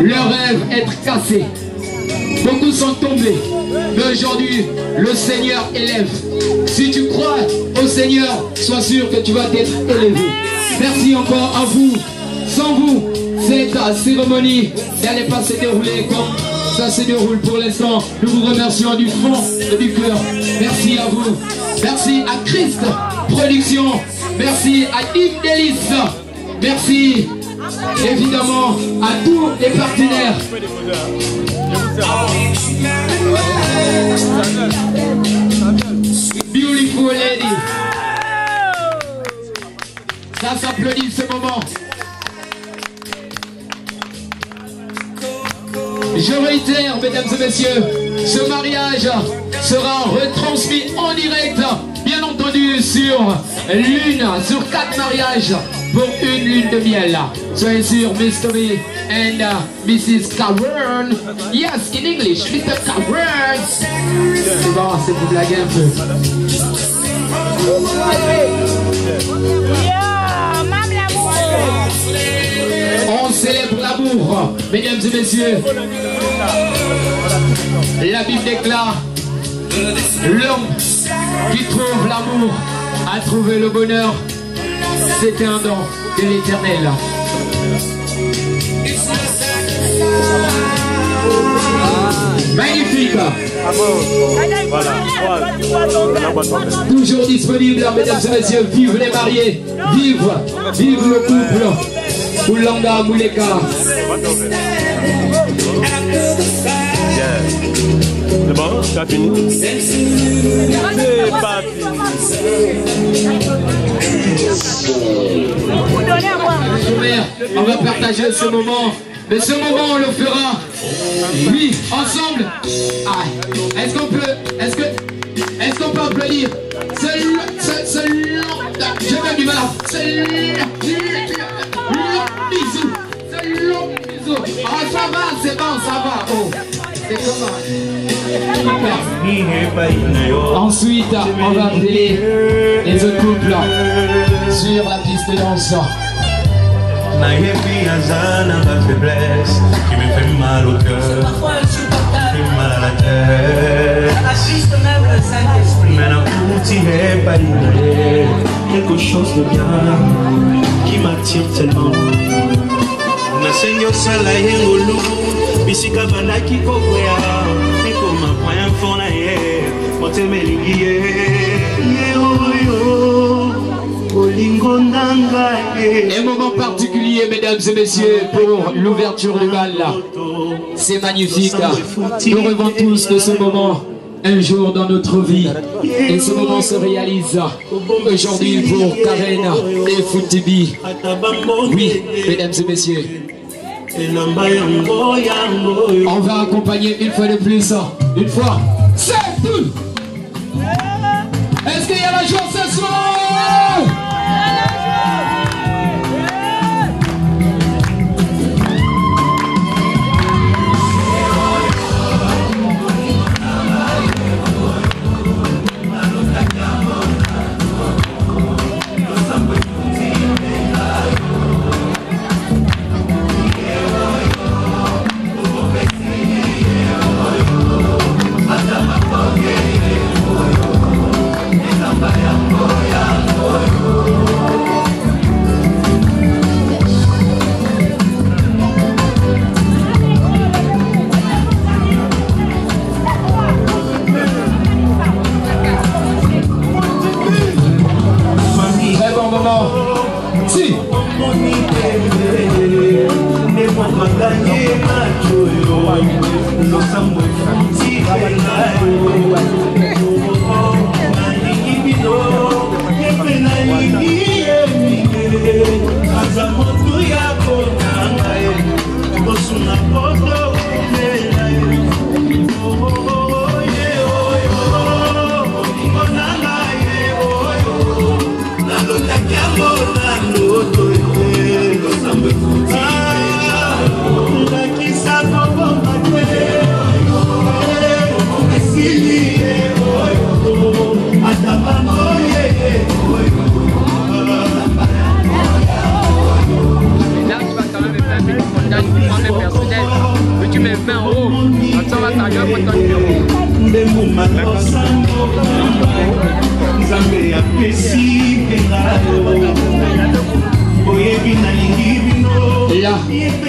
leur rêve être cassé. Beaucoup sont tombés. Mais aujourd'hui, le Seigneur élève. Si tu crois au Seigneur, sois sûr que tu vas être élevé. Merci encore à vous. Sans vous, cette cérémonie n'allait pas se dérouler comme ça se déroule pour l'instant. Nous vous remercions du fond du cœur. Merci à vous. Merci à Christ Production. Merci à Yves Delissa. Merci évidemment à tous les partenaires. Ça s'applaudit ce moment. Je réitère, mesdames et messieurs, ce mariage sera retransmis en direct, bien entendu, sur 4 mariages pour une lune de miel. Soyez sûrs, Mr. B and Mrs. Cavern. Yes, in English, Mr. Cavern. C'est bon, c'est pour blaguer un peu. On célèbre l'amour, mesdames et messieurs. La Bible déclare: l'homme qui trouve l'amour a trouvé le bonheur. C'est un don de l'Éternel. Magnifique. Toujours disponible, mesdames et messieurs. Vive les mariés. Vive le couple. Oulanga Mouleka. C'est bon, t'as fini? C'est pas On va partager ce moment. Mais ce moment, on le fera, oui, ensemble. Ah, est-ce qu'on peut applaudir? J'ai même du mal. Bisous. Ah, ça va, c'est bon, ça va. Oh, c'est comment? Ensuite, on va appeler les autres couples sur la piste de danse. Ma faiblesse qui me fait mal au cœur, parfois insupportable, fait mal à la tête. Assiste même le Saint-Esprit. Mais la est pas quelque chose de bien qui m'attire tellement. Nasenyo sala yengolu bisika bandaki kokwea ekoma point fona ye motemelingi ye oyo. Un moment particulier, mesdames et messieurs, pour l'ouverture du bal. C'est magnifique. Nous rêvons tous de ce moment un jour dans notre vie. Et ce moment se réalise aujourd'hui pour Karen et Foutibi. Oui, mesdames et messieurs. On va accompagner une fois de plus. Une fois. C'est tout. Est-ce qu'il y a la joie ce soir?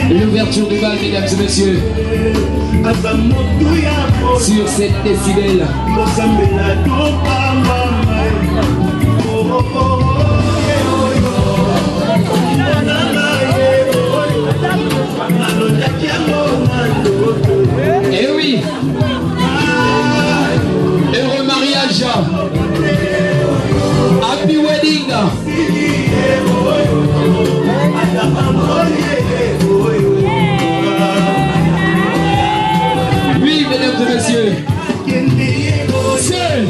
L'ouverture du bal, mesdames et messieurs, sur cette décibel. Et oui, heureux mariage, happy wedding. messieurs. C'est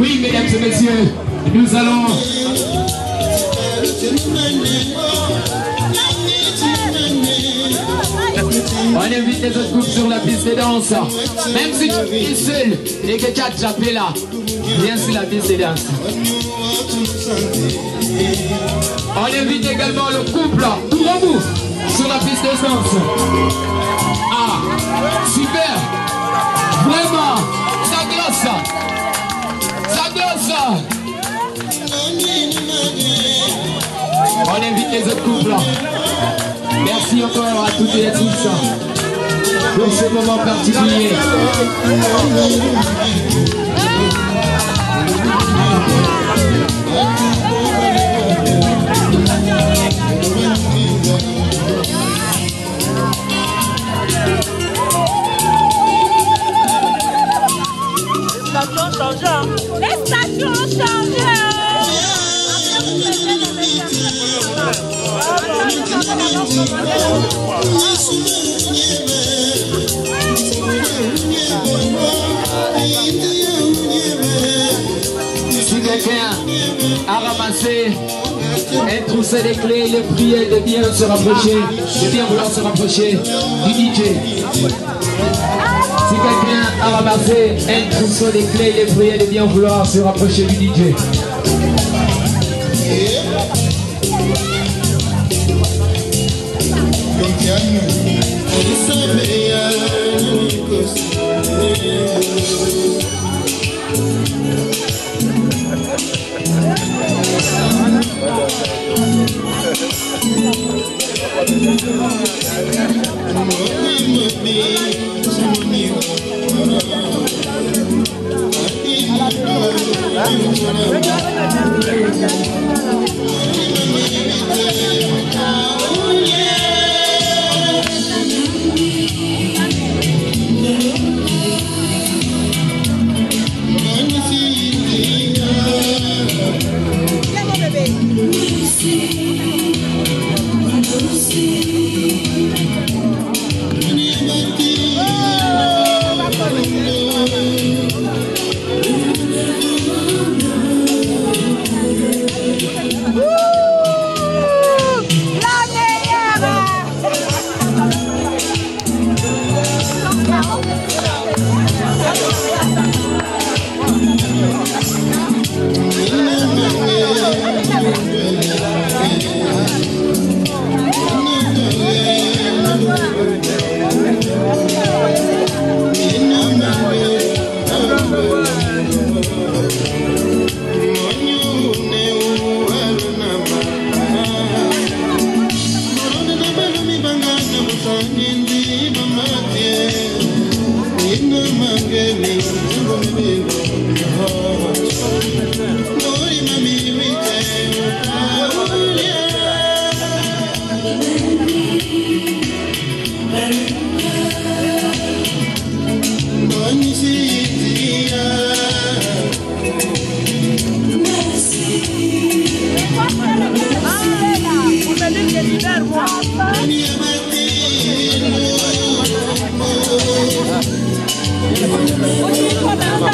oui, mesdames et messieurs, nous allons... On invite les autres groupes sur la piste de danse. Même si tu es seul et que tu as déjà là, viens sur la piste de danse. On invite également le couple Tourabou sur la piste de danse. Ah, super! Vraiment, ça glace! Ça glace! On invite les autres couples. Merci encore à toutes et à tous pour ce moment particulier. Les stations ont changé. Si quelqu'un a ramassé un trousseau de clés, il est prié de bien se rapprocher, de bien vouloir se rapprocher du DJ. Si quelqu'un a ramassé un trousseau de clés, il est prié de bien vouloir se rapprocher du DJ.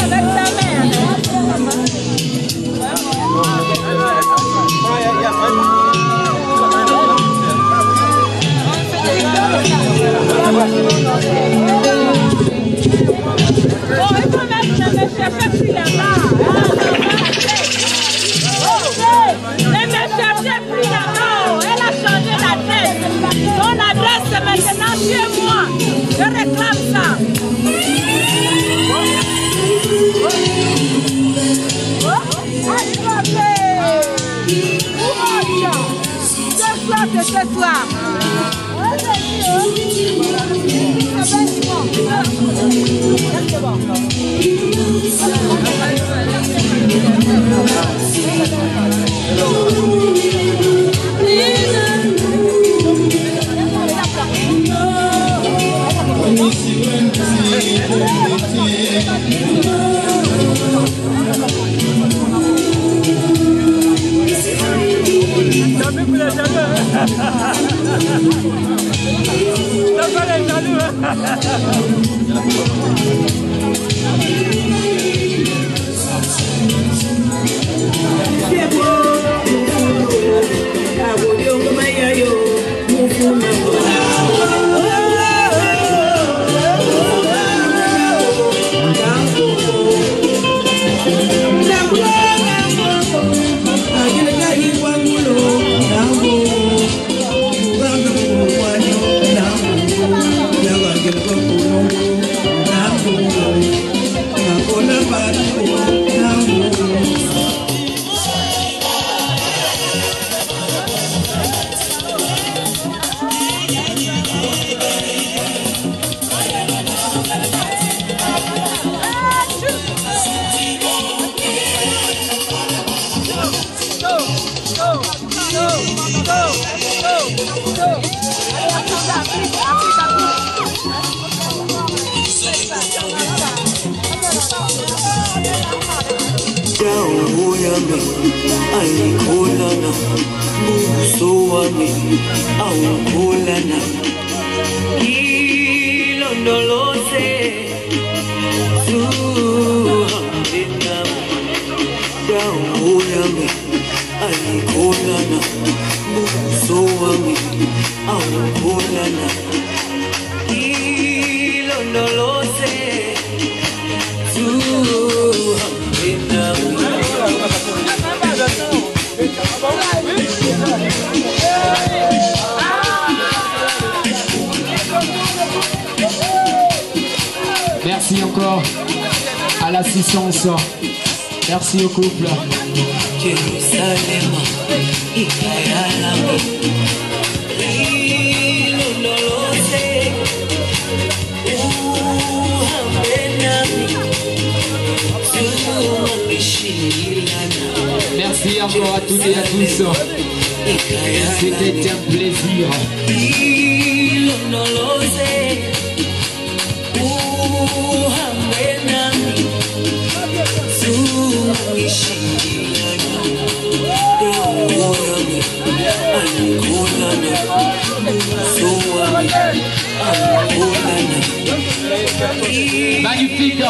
Avec ce soir. Merci encore à l'assistance. Merci au couple. Merci encore à toutes et à tous. C'était un plaisir. Magnifique.